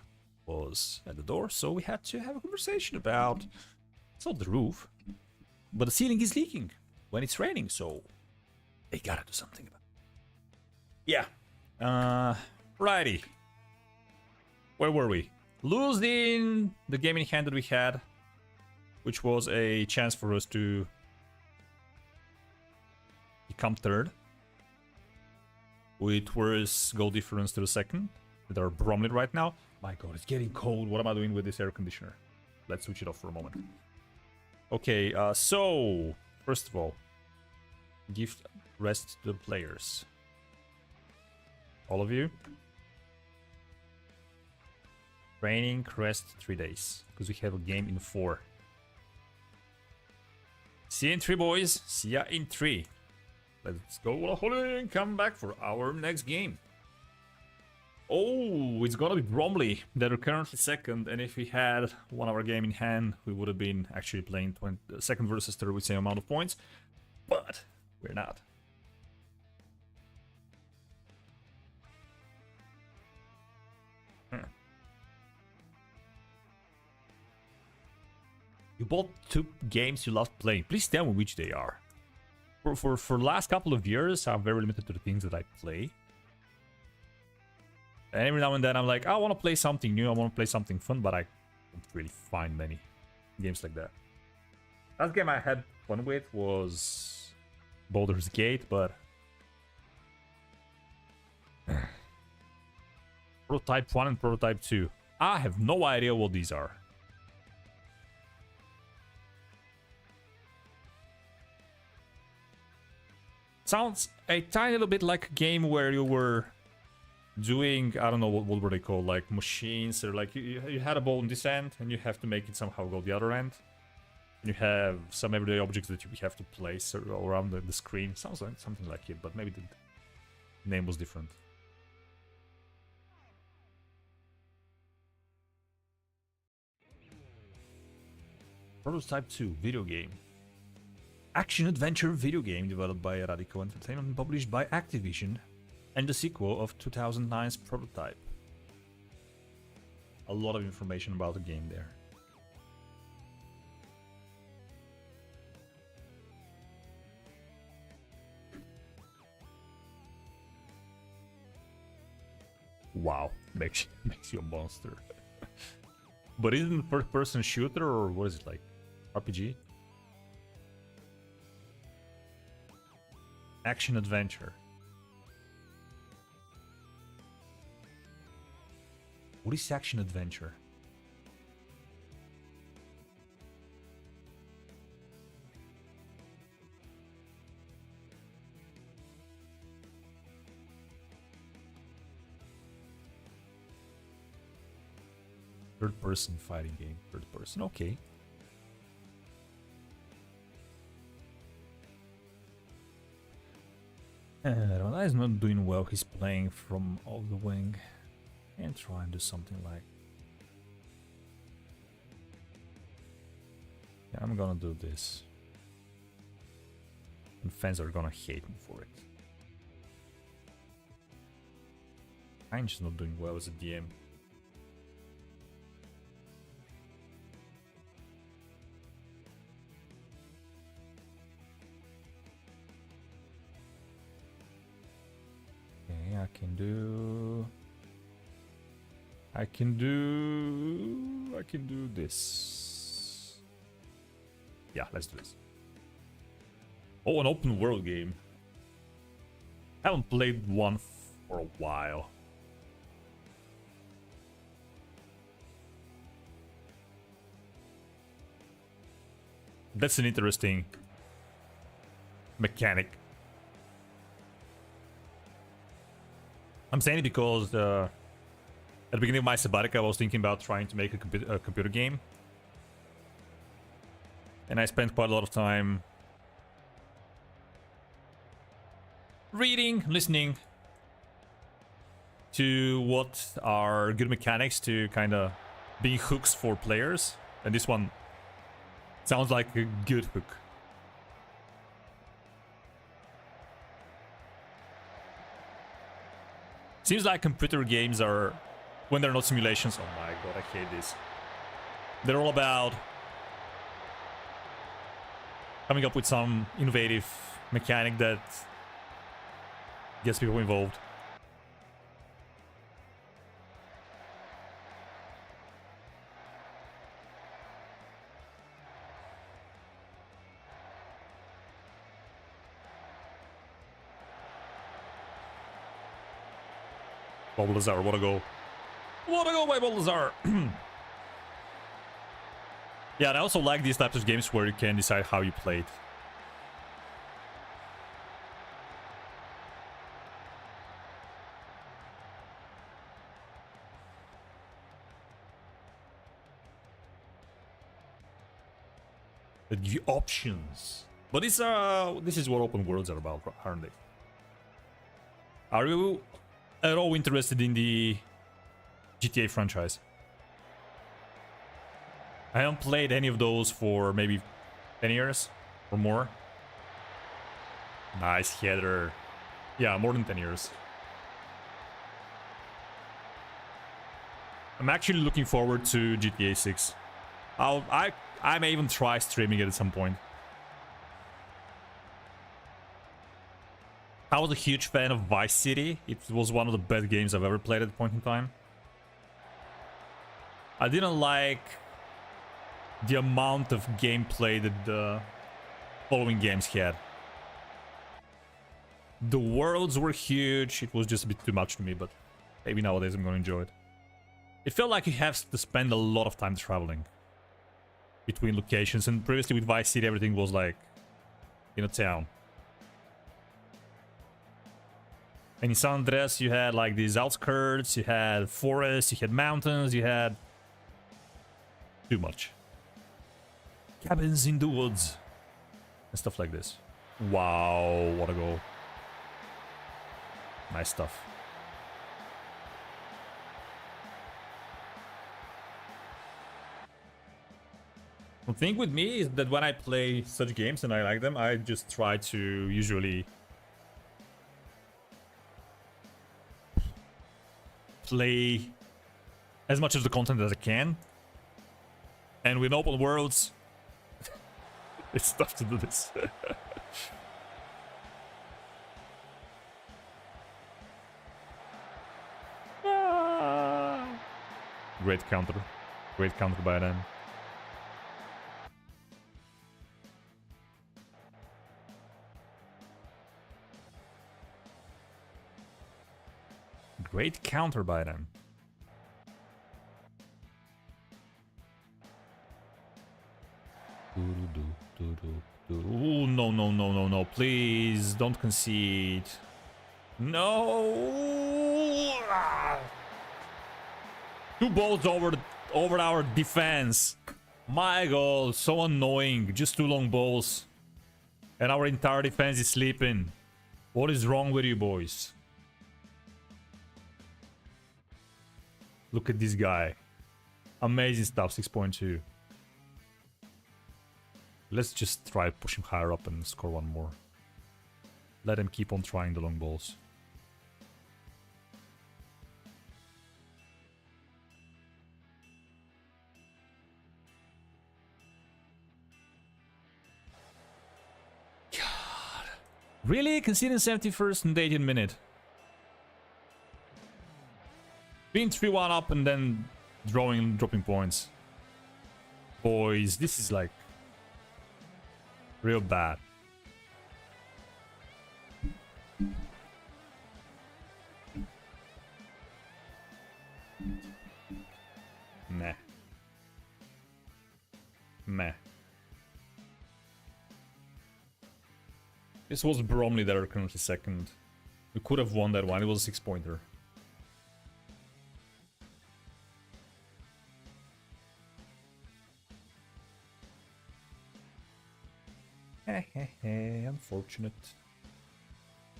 was at the door, so we had to have a conversation about... It's not the roof, but the ceiling is leaking when it's raining, so they gotta do something about it. Yeah. Righty. Where were we? Losing the game in hand that we had, which was a chance for us to become third, with worse goal difference to the second, with our Bromley right now. My god, it's getting cold. What am I doing with this air conditioner? Let's switch it off for a moment. Okay, so, first of all, give rest to the players. All of you. Training, rest 3 days, because we have a game in 4. See you in 3, boys. See ya in 3. Let's go on a holiday and come back for our next game. Oh, it's gonna be Bromley that are currently second, and if we had 1 hour game in hand, we would have been actually playing second versus third with the same amount of points, but we're not. You bought 2 games you loved playing. Please tell me which they are. For the last couple of years, I'm very limited to the things that I play. And every now and then I'm like, I want to play something new, I want to play something fun, but I don't really find many games like that. Last game I had fun with was Baldur's Gate, but... Prototype 1 and Prototype 2. I have no idea what these are. Sounds a tiny little bit like a game where you were doing, I don't know, what were they called, like machines, or like you had a ball on this end and you have to make it somehow go the other end. And you have some everyday objects that you have to place around the screen. Sounds like something like it, but maybe the name was different. Prototype 2 video game. Action-adventure video game developed by Radico Entertainment and published by Activision, and the sequel of 2009's Prototype. A lot of information about the game there. Wow, makes you a monster. But isn't it a first-person shooter, or what is it like? RPG? Action adventure. What is action adventure? Third person fighting game. Third person, okay. Ronaldo is not doing well. He's playing from all the wing. And try and do something like... Yeah, I'm gonna do this. And fans are gonna hate me for it. I'm just not doing well as a DM. Okay, I can do this. Yeah, let's do this. Oh, an open world game. Haven't played one for a while. That's an interesting mechanic. I'm saying it because at the beginning of my sabbatical, I was thinking about trying to make a computer game. And I spent quite a lot of time reading, listening to what are good mechanics to kind of being hooks for players. And this one sounds like a good hook. Seems like computer games are, when they're not simulations, oh my god, I hate this. They're all about coming up with some innovative mechanic that gets people involved. Balthazar, what a goal. What a goal by Balthazar! Yeah, and I also like these types of games where you can decide how you play it. They give you options. But this is what open worlds are about, aren't they? Are you at all interested in the GTA franchise? I haven't played any of those for maybe 10 years or more. Nice header. Yeah, more than 10 years. I'm actually looking forward to GTA 6. I may even try streaming it at some point. I was a huge fan of Vice City. It was one of the best games I've ever played at a point in time. I didn't like the amount of gameplay that the following games had. The worlds were huge. It was just a bit too much to me, but maybe nowadays I'm gonna enjoy it. It felt like you have to spend a lot of time traveling between locations, and previously with Vice City everything was like in a town. And in San Andreas you had like these outskirts, you had forests, you had mountains, you had too much. Cabins in the woods and stuff like this. Wow, what a goal. Nice stuff. The thing with me is that when I play such games and I like them, I just try to usually play as much of the content as I can. And with open worlds, it's tough to do this. Great counter. Great counter by them. Great counter by them. Ooh, no, no, no, no, no. Please, don't concede. No! Ah. Two balls over our defense. My god, so annoying. Just two long balls. And our entire defense is sleeping. What is wrong with you boys? Look at this guy. Amazing stuff, 6.2. Let's just try to push him higher up and score one more. Let him keep on trying the long balls. God. Really? Conceding 71st and 18th minute. Being 3-1 up and then dropping points. Boys, this is like real bad. Meh. Meh. This was Bromley that are currently second. We could have won that one. It was a 6-pointer. Unfortunate.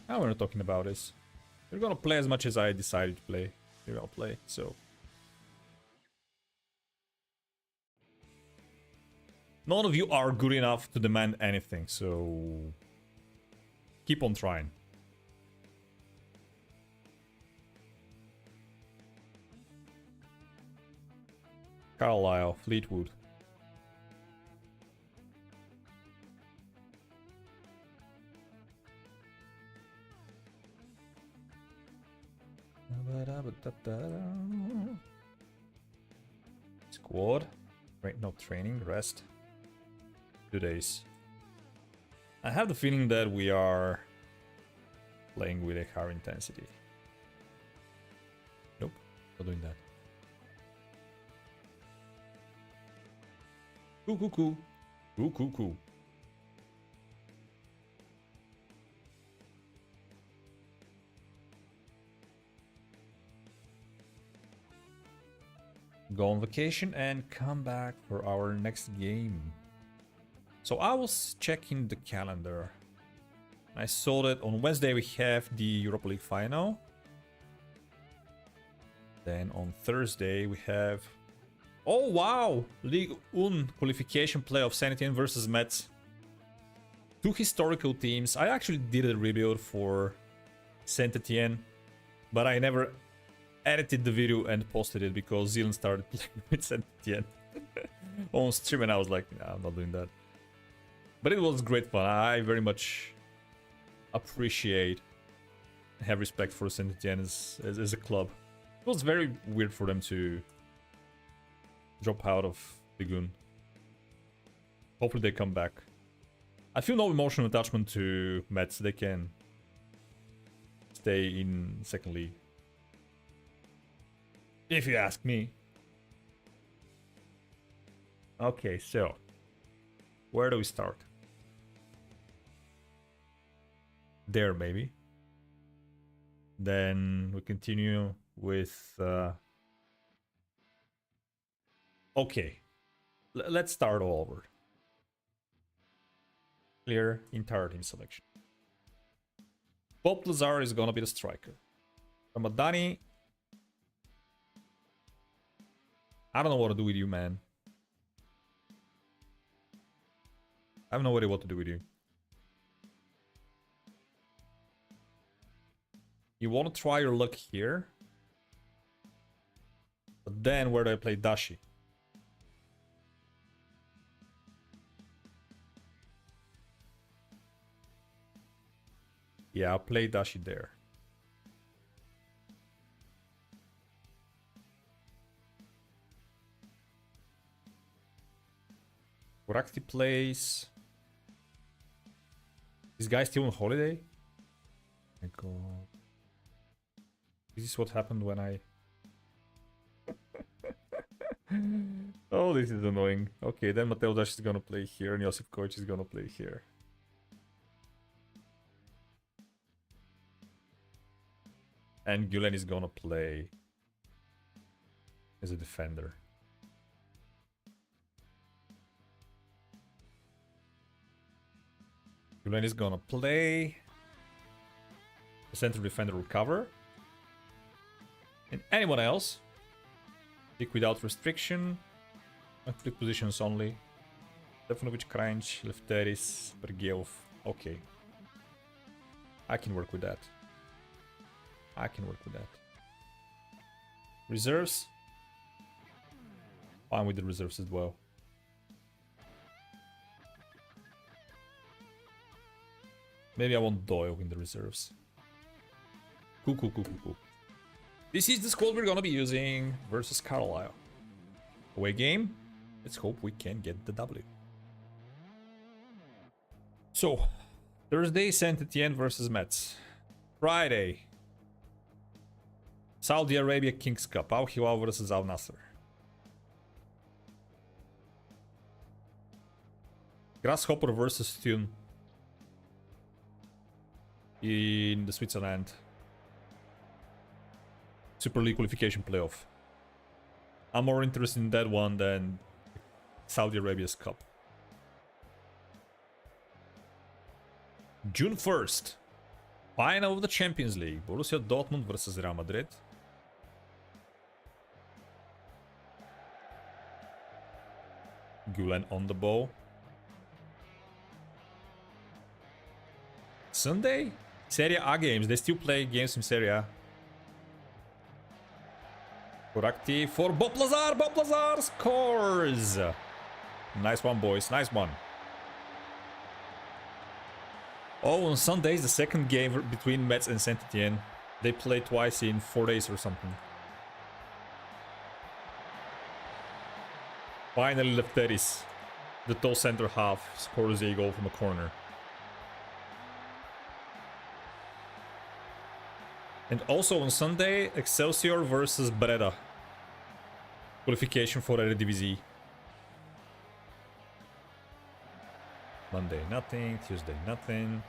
Now we're not talking about this. We're gonna play as much as I decided to play. We're gonna play, so. None of you are good enough to demand anything, so keep on trying. Carlisle, Fleetwood. Squad. No training, rest. 2 days. I have the feeling that we are playing with a higher intensity. Nope, not doing that. Cool. Go on vacation and come back for our next game. So I was checking the calendar. I saw that on Wednesday we have the Europa League final. Then on Thursday we have... Oh wow! Ligue 1 qualification playoff, Saint-Étienne versus Metz. 2 historical teams. I actually did a rebuild for Saint-Étienne, but I never edited the video and posted it because Zealand started playing with Saint-Étienne on stream and I was like, nah, I'm not doing that. But it was great fun. I very much appreciate and have respect for Saint-Étienne as a club. It was very weird for them to drop out of Ligue 1. Hopefully they come back. I feel no emotional attachment to Metz. They can stay in second league. If you ask me. Okay, so where do we start? There, maybe. Then we continue with... Okay, let's start all over. Clear entire team selection. Bob Lazar is gonna be the striker. Ramadani... I don't know what to do with you, man. I have no idea what to do with you. You want to try your luck here? But then where do I play Dashi? Yeah, I'll play Dashi there. Kurakti plays. This guy's still on holiday? My god. This is what happened when I... Oh, this is annoying. Okay, then Mateo Dash is gonna play here and Josip Koic is gonna play here. And Gulen is gonna play as a defender. Gulen is gonna play. The center defender will cover. And anyone else? Pick without restriction. Flick positions only. Stefanovic, Kranj, Lefteris, Bergiev. Okay. I can work with that. I can work with that. Reserves? Fine with the reserves as well. Maybe I want Doyle in the reserves. Cool. This is the squad we're gonna be using versus Carlisle. Away game. Let's hope we can get the W. So, Thursday, Saint-Étienne versus Metz. Friday, Saudi Arabia Kings Cup. Al Hilal versus Al Nasser. Grasshopper versus Thun in the Switzerland Super League qualification playoff. I'm more interested in that one than Saudi Arabia's cup. June 1st, final of the Champions League. Borussia Dortmund versus Real Madrid. Gulen on the ball. Sunday? Serie A games. They still play games in Serie A. Kurakti for Bob Lazar. Bob Lazar scores. Nice one, boys. Nice one. Oh, on Sunday is the second game between Metz and Saint-Etienne. They play twice in 4 days or something. Finally, Lefteris, the tall center half, scores a goal from a corner. And also on Sunday, Excelsior versus Breda. Qualification for Eredivisie. Monday, nothing. Tuesday, nothing.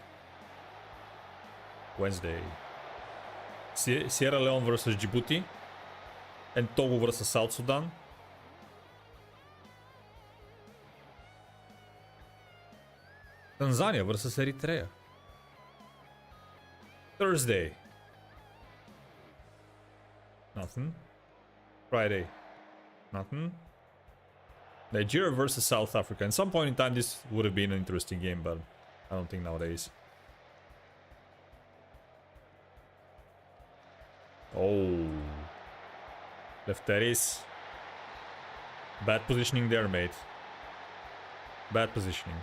Wednesday, Sierra Leone versus Djibouti. And Togo versus South Sudan. Tanzania versus Eritrea. Thursday. Nothing. Friday. Nothing. Nigeria versus South Africa. At some point in time this would have been an interesting game, but I don't think nowadays. Oh. Lefteris. Bad positioning there, mate. Bad positioning.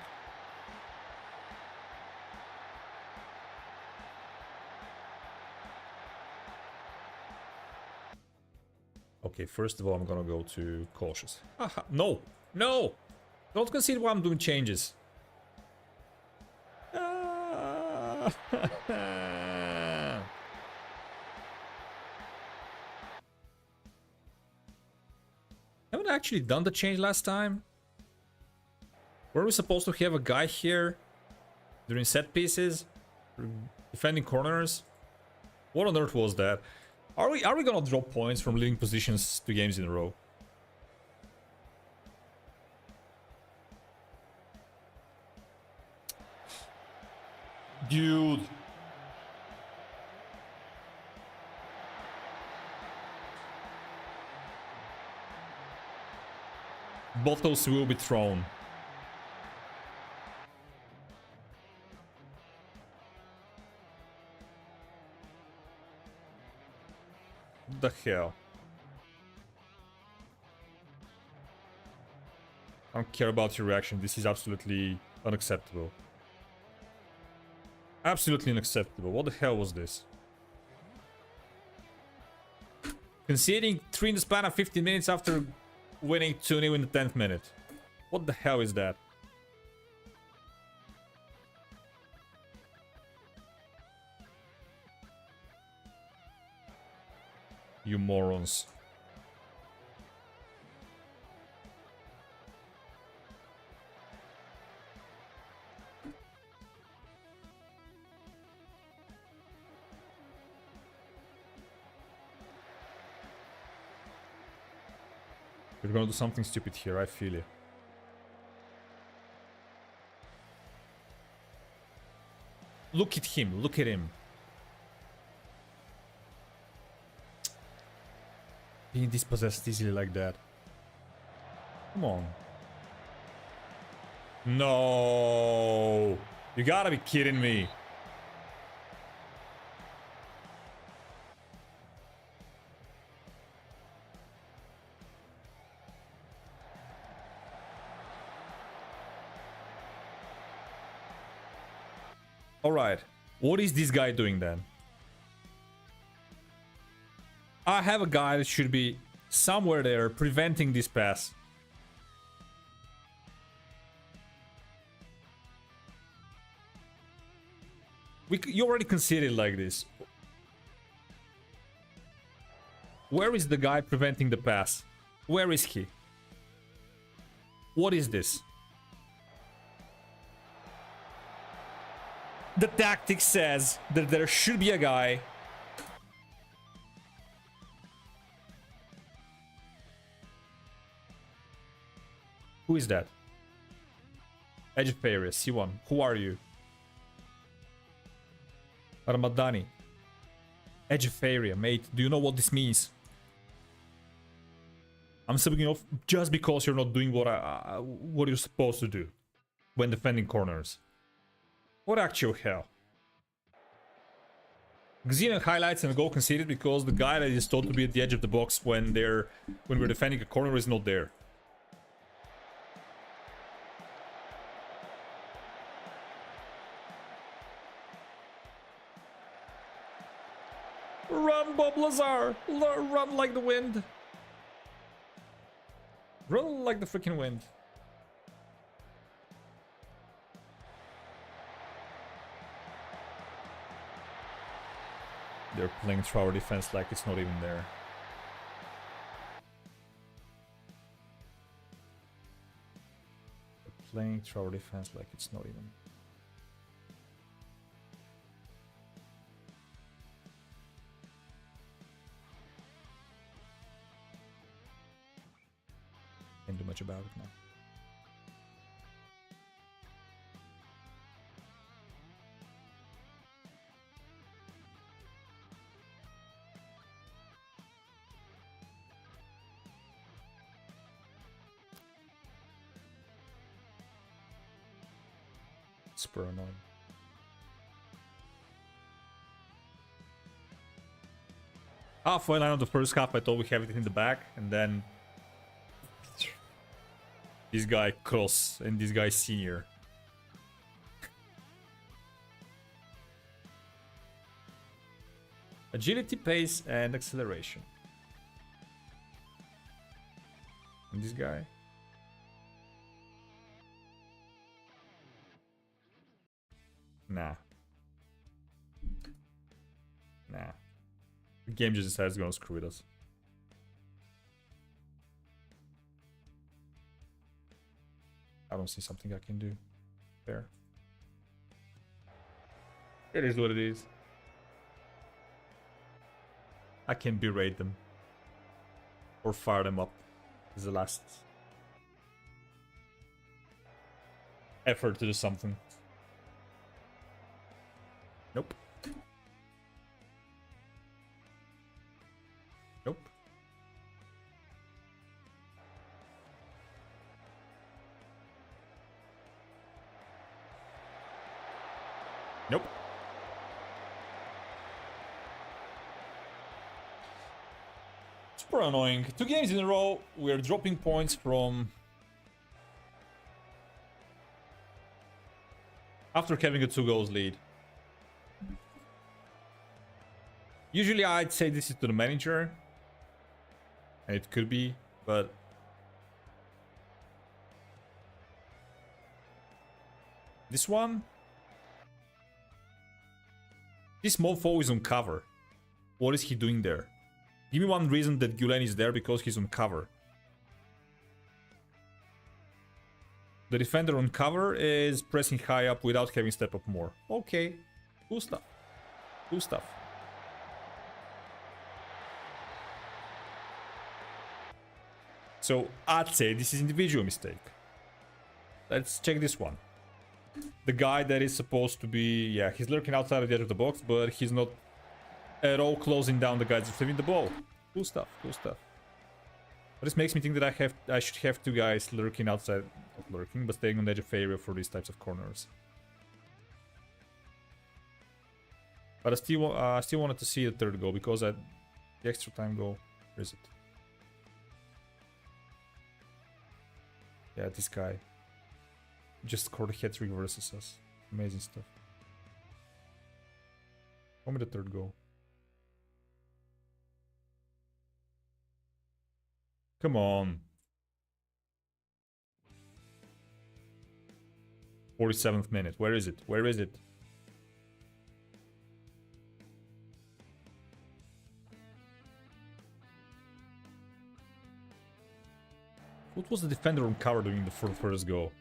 Okay, first of all, I'm gonna go to cautious. No! No! Don't consider why I'm doing changes. Haven't I actually done the change last time? Were we supposed to have a guy here during set pieces? Defending corners? What on earth was that? Are we gonna drop points from leading positions 2 games in a row? Dude. Bottles will be thrown. What the hell? I don't care about your reaction. This is absolutely unacceptable. Absolutely unacceptable. What the hell was this? Conceding 3 in the span of 15 minutes after winning 2-0 in the 10th minute. What the hell is that? You morons. You're gonna do something stupid here, I feel it. Look at him, look at him. Being dispossessed easily like that. Come on. No! You gotta be kidding me. Alright, what is this guy doing then? I have a guy that should be somewhere there preventing this pass. You already conceded like this. Where is the guy preventing the pass? Where is he? What is this? The tactic says that there should be a guy. Who is that? Edge of Paris, C1. Who are you? Ramadani. Edge of area, mate. Do you know what this means? I'm subbing off just because you're not doing what you're supposed to do when defending corners. What actual hell? Xeno highlights and a goal conceded because the guy that is told to be at the edge of the box when we're defending a corner is not there. Run, Bob Lazar! Run like the wind! Run like the freaking wind. They're playing through our defense like it's not even there. They're playing through our defense like it's not even. Can't do much about it now. Super annoying. Halfway line of the first half, I thought we have it in the back, and then this guy cross and this guy senior. Agility, pace, and acceleration. And this guy. Nah. Nah. The game just decides it's gonna screw with us. I don't see something I can do there. It is what it is. I can berate them. Or fire them up. Is the last effort to do something. Nope. Nope. Nope. Super annoying. 2 games in a row, we're dropping points from after having a 2 goals lead. Usually I'd say this is to the manager. And it could be, but this one, this mofo is on cover. What is he doing there? Give me one reason that Gulen is there because he's on cover. The defender on cover is pressing high up without having step up more. Okay, cool stuff. Cool stuff. So I'd say this is individual mistake. Let's check this one. The guy that is supposed to be, yeah, he's lurking outside of the edge of the box, but he's not at all closing down the guys receiving the ball. Cool stuff, cool stuff. But this makes me think that I should have 2 guys lurking outside, not lurking, but staying on the edge of area for these types of corners. But I still wanted to see the 3rd goal because the extra time goal. Where is it? Yeah, this guy just scored a hat-trick versus us. Amazing stuff. Show me the 3rd goal. Come on. 47th minute. Where is it? Where is it? What was the defender on cover doing the first goal?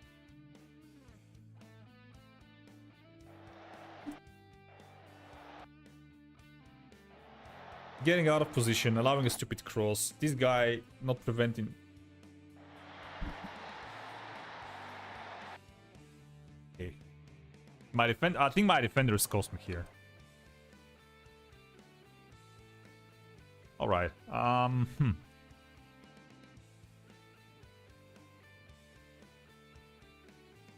Getting out of position, allowing a stupid cross. This guy not preventing. Okay. I think my defender is cost me here. Alright.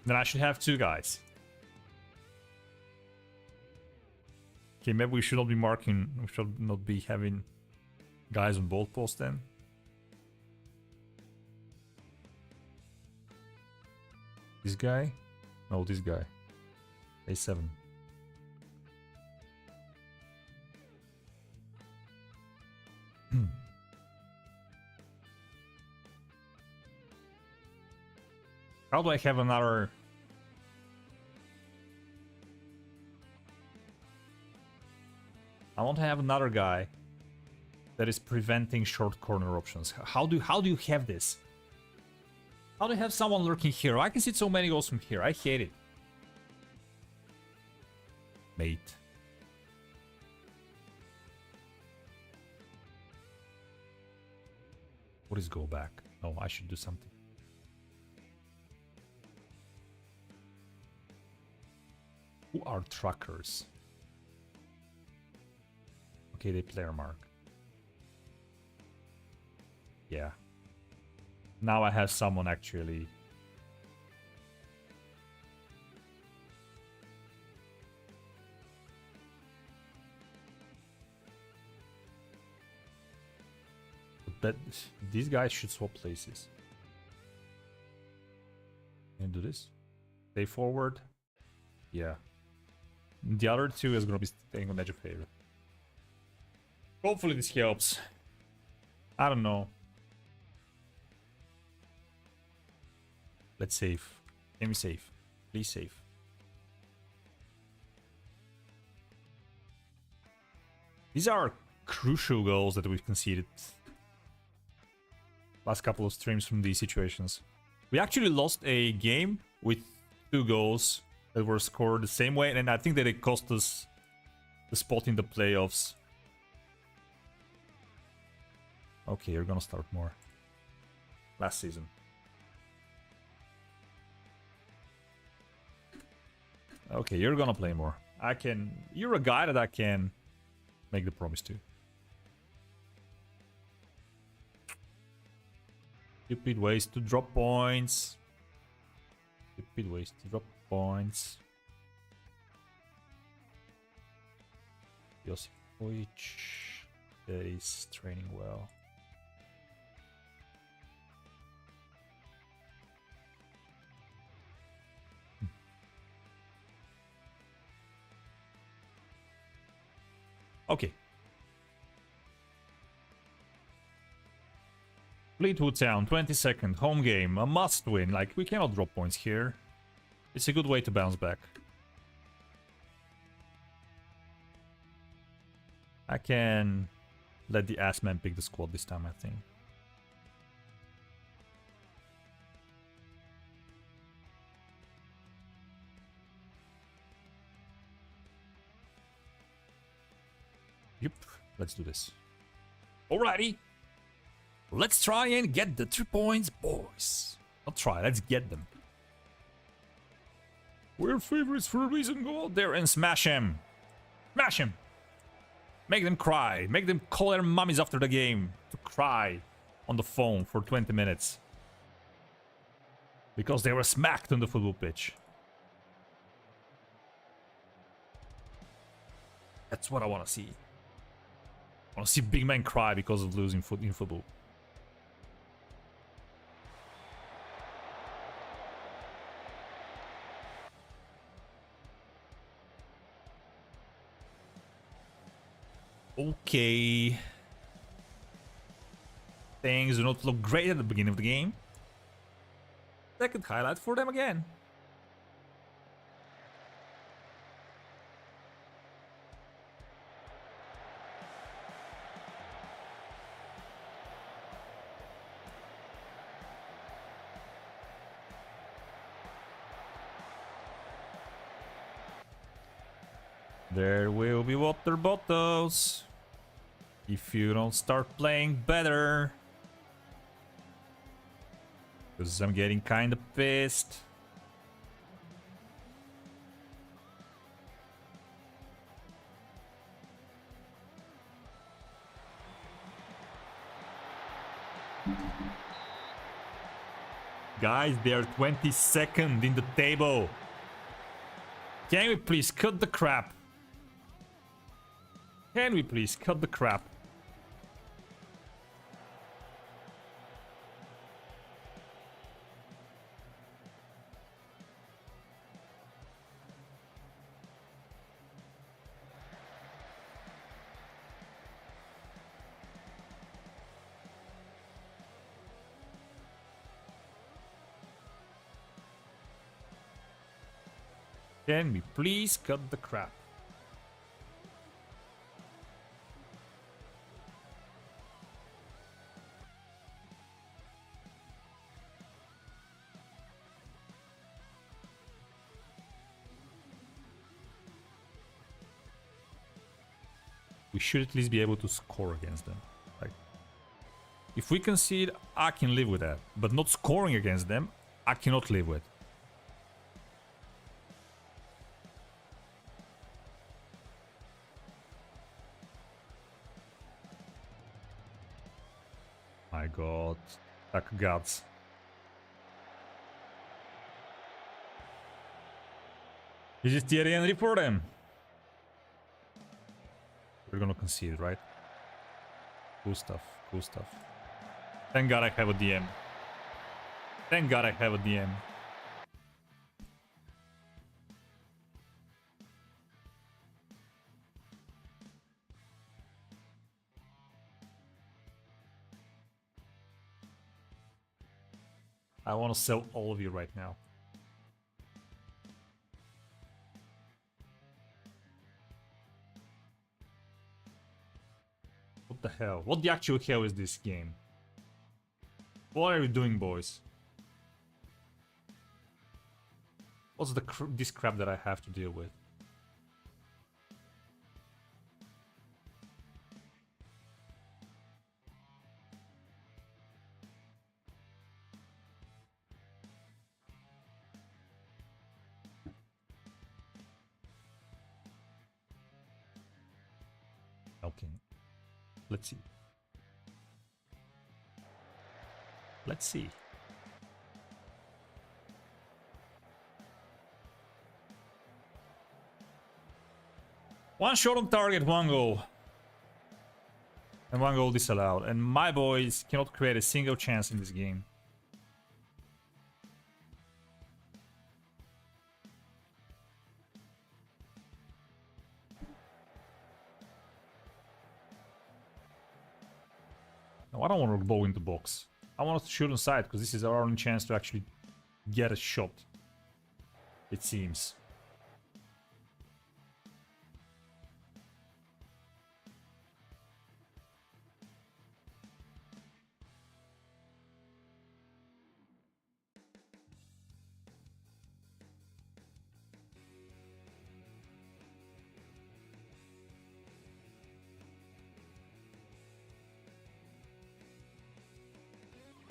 Then I should have 2 guys. Okay, maybe we should not be marking. We should not be having guys on both posts then. This guy? No, this guy. A7. How do I have another? I want to have another guy that is preventing short corner options. How do you have this? How do you have someone lurking here? I can see so many goals from here. I hate it. Mate. What is go back? No, I should do something. Who are truckers? Okay, they player mark. Yeah. Now I have someone actually. But these guys should swap places. Can you do this? Stay forward. Yeah. The other two is gonna be staying on edge of favor. Hopefully this helps. I don't know. Let's save. Can we save? Please save. These are crucial goals that we've conceded. Last couple of streams from these situations. We actually lost a game with 2 goals that were scored the same way, and I think that it cost us the spot in the playoffs. Okay, you're gonna start more. Last season. Okay, you're gonna play more. You're a guy that I can make the promise to. Stupid ways to drop points. Stupid ways to drop points. Josipovic is training well. Okay. Fleetwood Town, 22nd, home game, a must win. Like, we cannot drop points here. It's a good way to bounce back. I can let the ass man pick the squad this time, I think. Yep, let's do this. Alrighty. Let's try and get the 3 points, boys. Not try, let's get them. We're favorites for a reason. Go out there and smash him. Smash him. Make them cry. Make them call their mummies after the game to cry on the phone for 20 minutes. Because they were smacked on the football pitch. That's what I want to see. I want to see big men cry because of losing in football. Okay. Things do not look great at the beginning of the game. Second highlight for them again. There will be water bottles if you don't start playing better. Because I'm getting kind of pissed. Guys, they are 22nd in the table. Can we please cut the crap? Can we please cut the crap? Can we please cut the crap? We should at least be able to score against them. Like, if we concede, I can live with that. But not scoring against them, I cannot live with. My god. Tack gods. This is Thierry Henry for them. We're gonna concede, right? Cool stuff, cool stuff. Thank god I have a DM. Thank god I have a DM. I want to sell all of you right now. What the hell? What the actual hell is this game? What are you doing, boys? What's this crap that I have to deal with? Okay. Let's see. Let's see. One shot on target, one goal. And one goal disallowed. And my boys cannot create a single chance in this game. No, I don't want to go into box. I want us to shoot on side because this is our only chance to actually get a shot. It seems.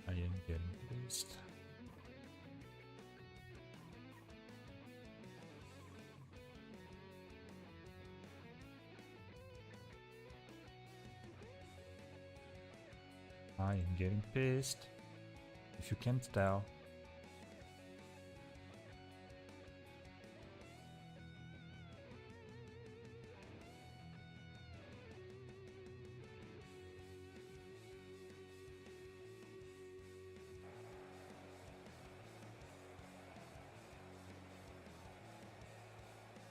I am getting pissed. I am getting pissed. If you can't tell.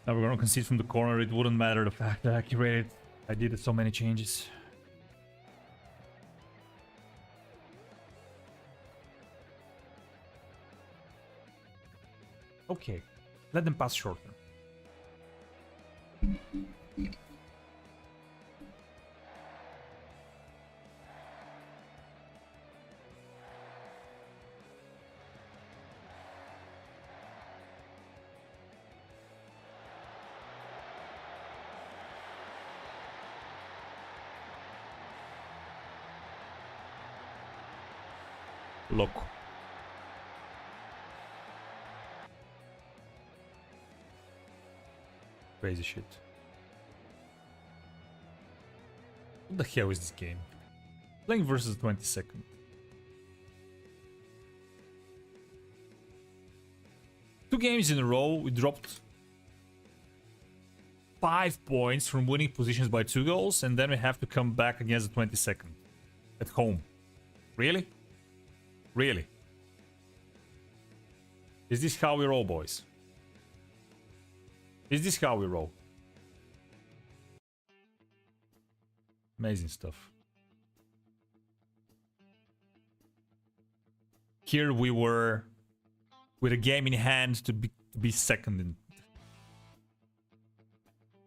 Now we're gonna concede from the corner. It wouldn't matter the fact that I created. I did so many changes. Okay, let them pass shorter. Look. Crazy shit. What the hell is this game? Playing versus 22nd. Two games in a row, we dropped 5 points from winning positions by 2 goals, and then we have to come back against the 22nd at home. Really? Really? Is this how we roll, boys? Is this how we roll? Amazing stuff. Here we were with a game in hand to be second in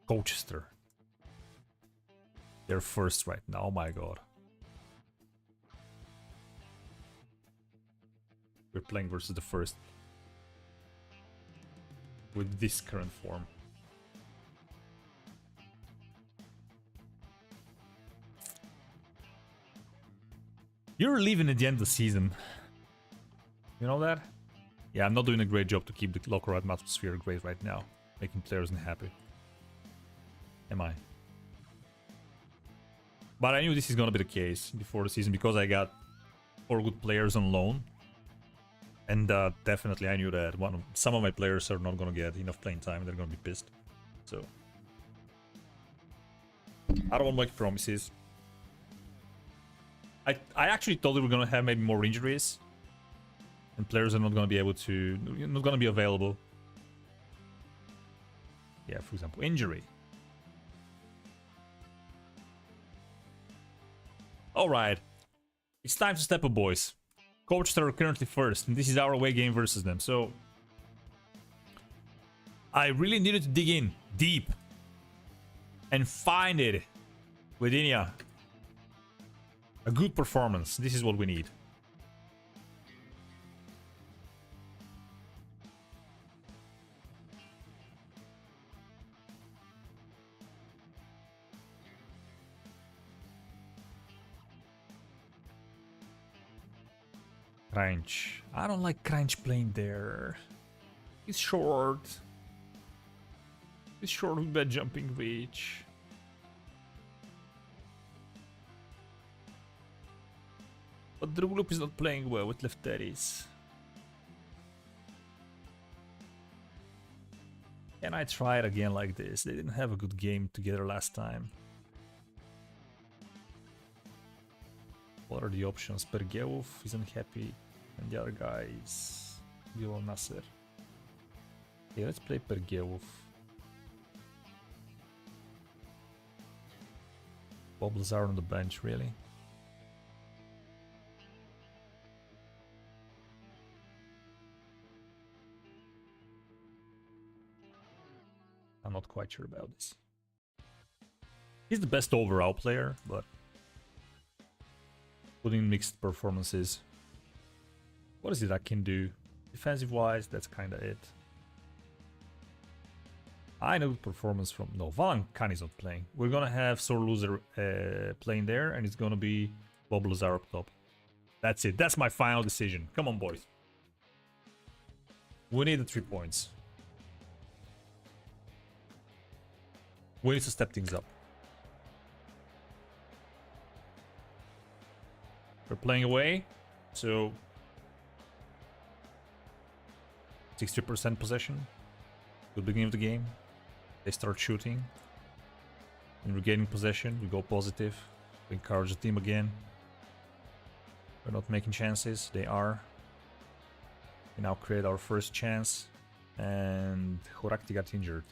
Colchester. They're first right now. Oh my god. We're playing versus the first with this current form. You're leaving at the end of the season. You know that? Yeah, I'm not doing a great job to keep the local atmosphere great right now. Making players unhappy. Am I? But I knew this is gonna be the case before the season because I got 4 good players on loan. And definitely I knew that some of my players are not gonna get enough playing time. They're gonna be pissed. So I don't want to make promises. I actually thought we were gonna have maybe more injuries. And players are not gonna be able to, not gonna be available. Yeah, for example, injury. Alright. It's time to step up, boys. Colchester are currently first, and this is our away game versus them, so I really needed to dig in deep and find it within ya. A good performance. This is what we need. Crunch. I don't like Crunch playing there. He's short. He's short with bad jumping reach. But the group is not playing well with lefties. Can I try it again like this? They didn't have a good game together last time. What are the options? Pergeov isn't happy, and the other guy is Gil Nasser. Okay, let's play Pergeov. Bob Lazar on the bench, really? I'm not quite sure about this. He's the best overall player, but putting mixed performances. What is it I can do? Defensive-wise, that's kind of it. I know performance from... No, Vanarama is not playing. We're gonna have Sore Loser playing there, and it's gonna be Bob Lazar up top. That's it. That's my final decision. Come on, boys. We need the 3 points. We need to step things up. We're playing away, so 60% possession. Good beginning of the game. They start shooting. And we're getting possession. We go positive. We encourage the team again. We're not making chances. They are. We now create our first chance. And Horakti got injured.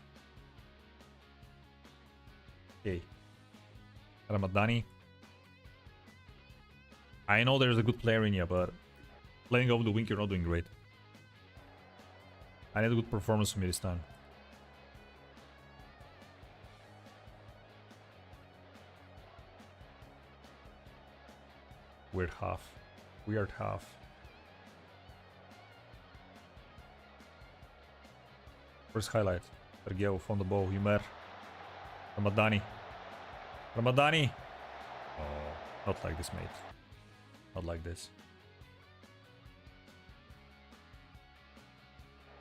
Okay. Ramadani. I know there's a good player in here, but playing over the wing, you're not doing great. I need a good performance from me this time. Weird half. Weird half. First highlight. Pergeov on the ball. Yumer. Ramadani. Ramadani! Oh, not like this, mate. Not like this.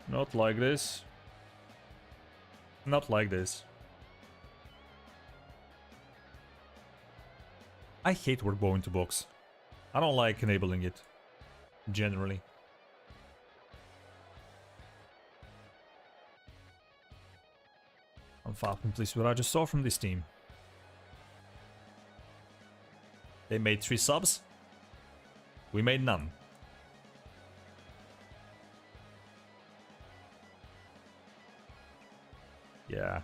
Not like this. Not like this. I hate work ball into box. I don't like enabling it. Generally. On Falcon, please. What I just saw from this team. They made 3 subs. We made none. Yeah.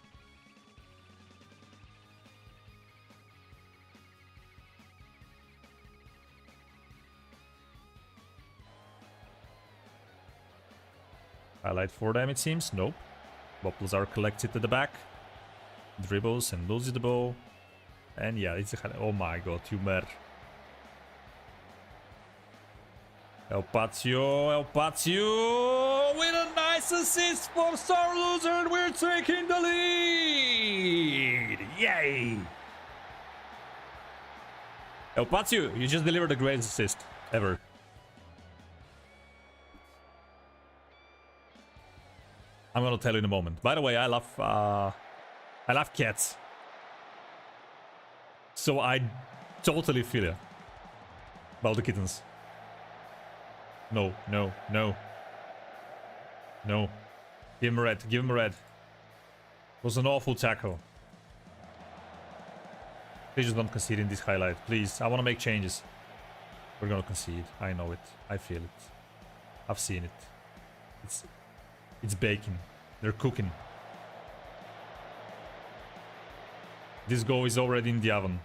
Highlight for them, it seems. Nope. Bubbles are collected to the back. Dribbles and loses the ball. And yeah, it's a... Oh my god, you mer. El Pazio with a nice assist for Star Loser, and we're taking the lead! Yay! El Pazio, you just delivered the greatest assist ever. I'm gonna tell you in a moment. By the way, I love cats. So I totally feel it about the kittens. No, no, no. No. Give him a red, give him a red. It was an awful tackle. Please just don't concede in this highlight, please. I want to make changes. We're gonna concede. I know it. I feel it. I've seen it. It's baking. They're cooking. This goal is already in the oven.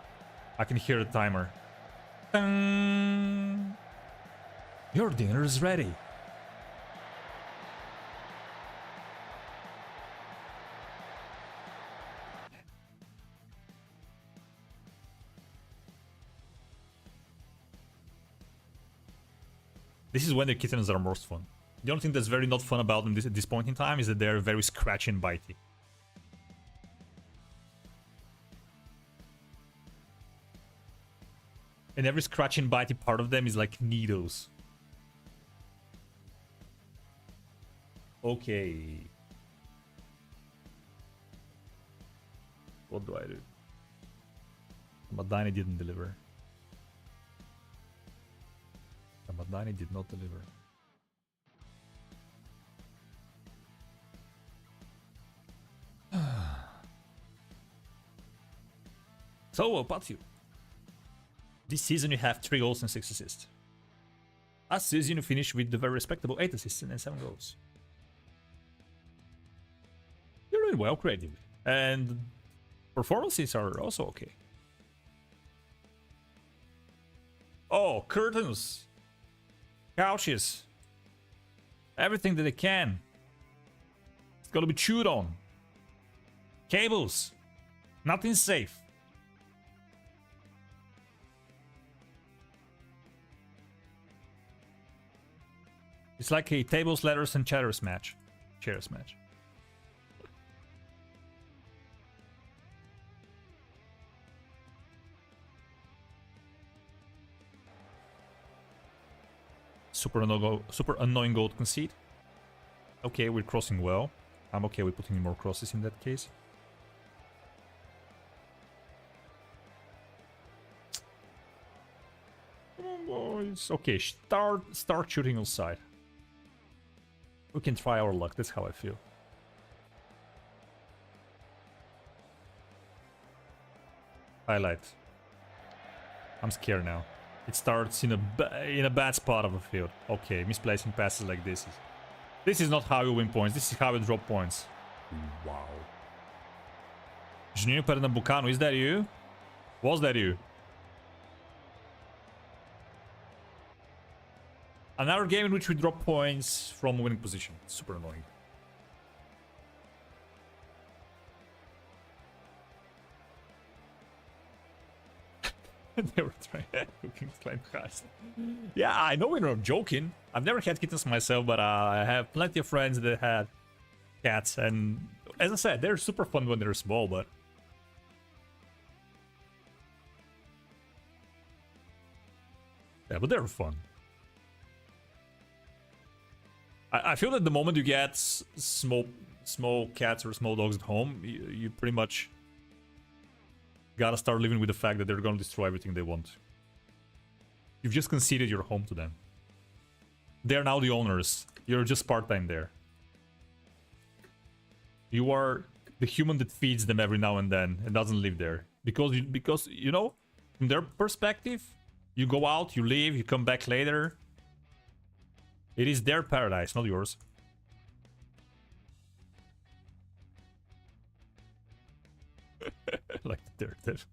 I can hear the timer. Dun! Your dinner is ready. This is when the kittens are most fun. The only thing that's very not fun about them at this point in time is that they're very scratchy and bitey. And every scratchy and bitey part of them is like needles. Okay. What do I do? Madani didn't deliver. Madani did not deliver. So, Patio. This season you have 3 goals and 6 assists. Last season you finished with the very respectable 8 assists and 7 goals. You're doing well creatively. And performances are also okay. Oh, curtains. Couches. Everything that they can. It's gotta be chewed on. Cables. Nothing's safe. It's like a tables, ladders, and chairs match. Chairs match. Super annoying goal to concede. Okay, we're crossing well. I'm okay with putting in more crosses in that case. Come on, boys. Okay, start shooting on side. We can try our luck, that's how I feel. Highlight. I'm scared now. It starts in a bad spot of the field. Okay, misplacing passes like this. This is not how you win points, this is how you drop points. Wow. Juninho Pernambucano, is that you? Was that you? Another game in which we drop points from winning position. Super annoying. They were trying cooking slime cast. Yeah, I know we're not joking. I've never had kittens myself, but I have plenty of friends that had cats, and as I said, they're super fun when they're small, but yeah, but they're fun. I feel that the moment you get small cats or small dogs at home, you pretty much gotta start living with the fact that they're gonna destroy everything they want. You've just conceded your home to them. They're now the owners. You're just part-time there. You are the human that feeds them every now and then and doesn't live there. Because you know, from their perspective, you go out, you leave, you come back later. It is their paradise, not yours. Like the dirt.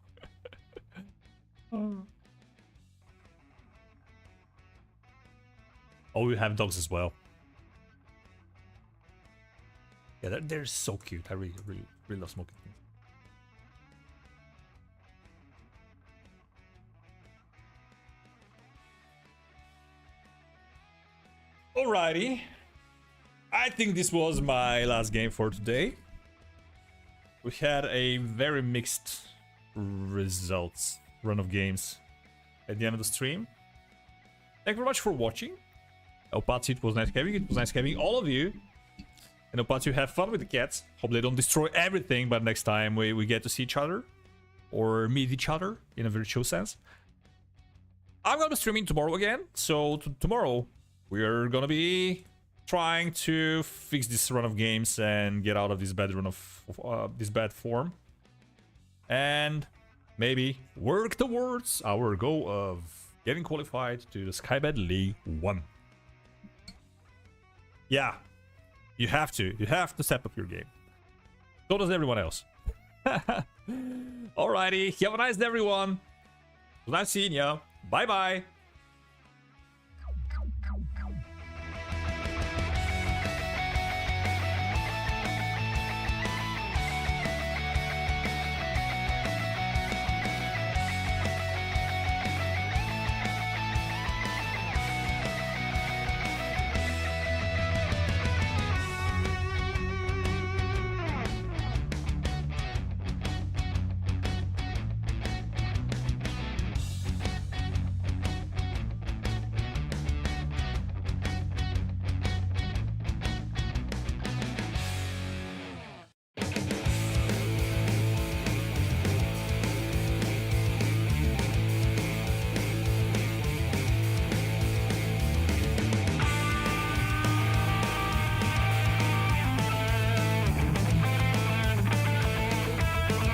Oh, we have dogs as well. Yeah, they're so cute. I really love smoking things. Alrighty. I think this was my last game for today. We had a very mixed results run of games at the end of the stream. Thank you very much for watching. Opatsu, it was nice having you. It was nice having all of you. And Opatsu, have fun with the cats. Hope they don't destroy everything, but next time we get to see each other. Or meet each other in a virtual sense. I'm gonna be streaming tomorrow again. So tomorrow we're gonna be trying to fix this run of games and get out of this bad run of this bad form. And maybe work towards our goal of getting qualified to the Skybed League 1. Yeah, you have to step up your game. So does everyone else. Alrighty, have a nice day, everyone. Nice seeing ya. Bye bye.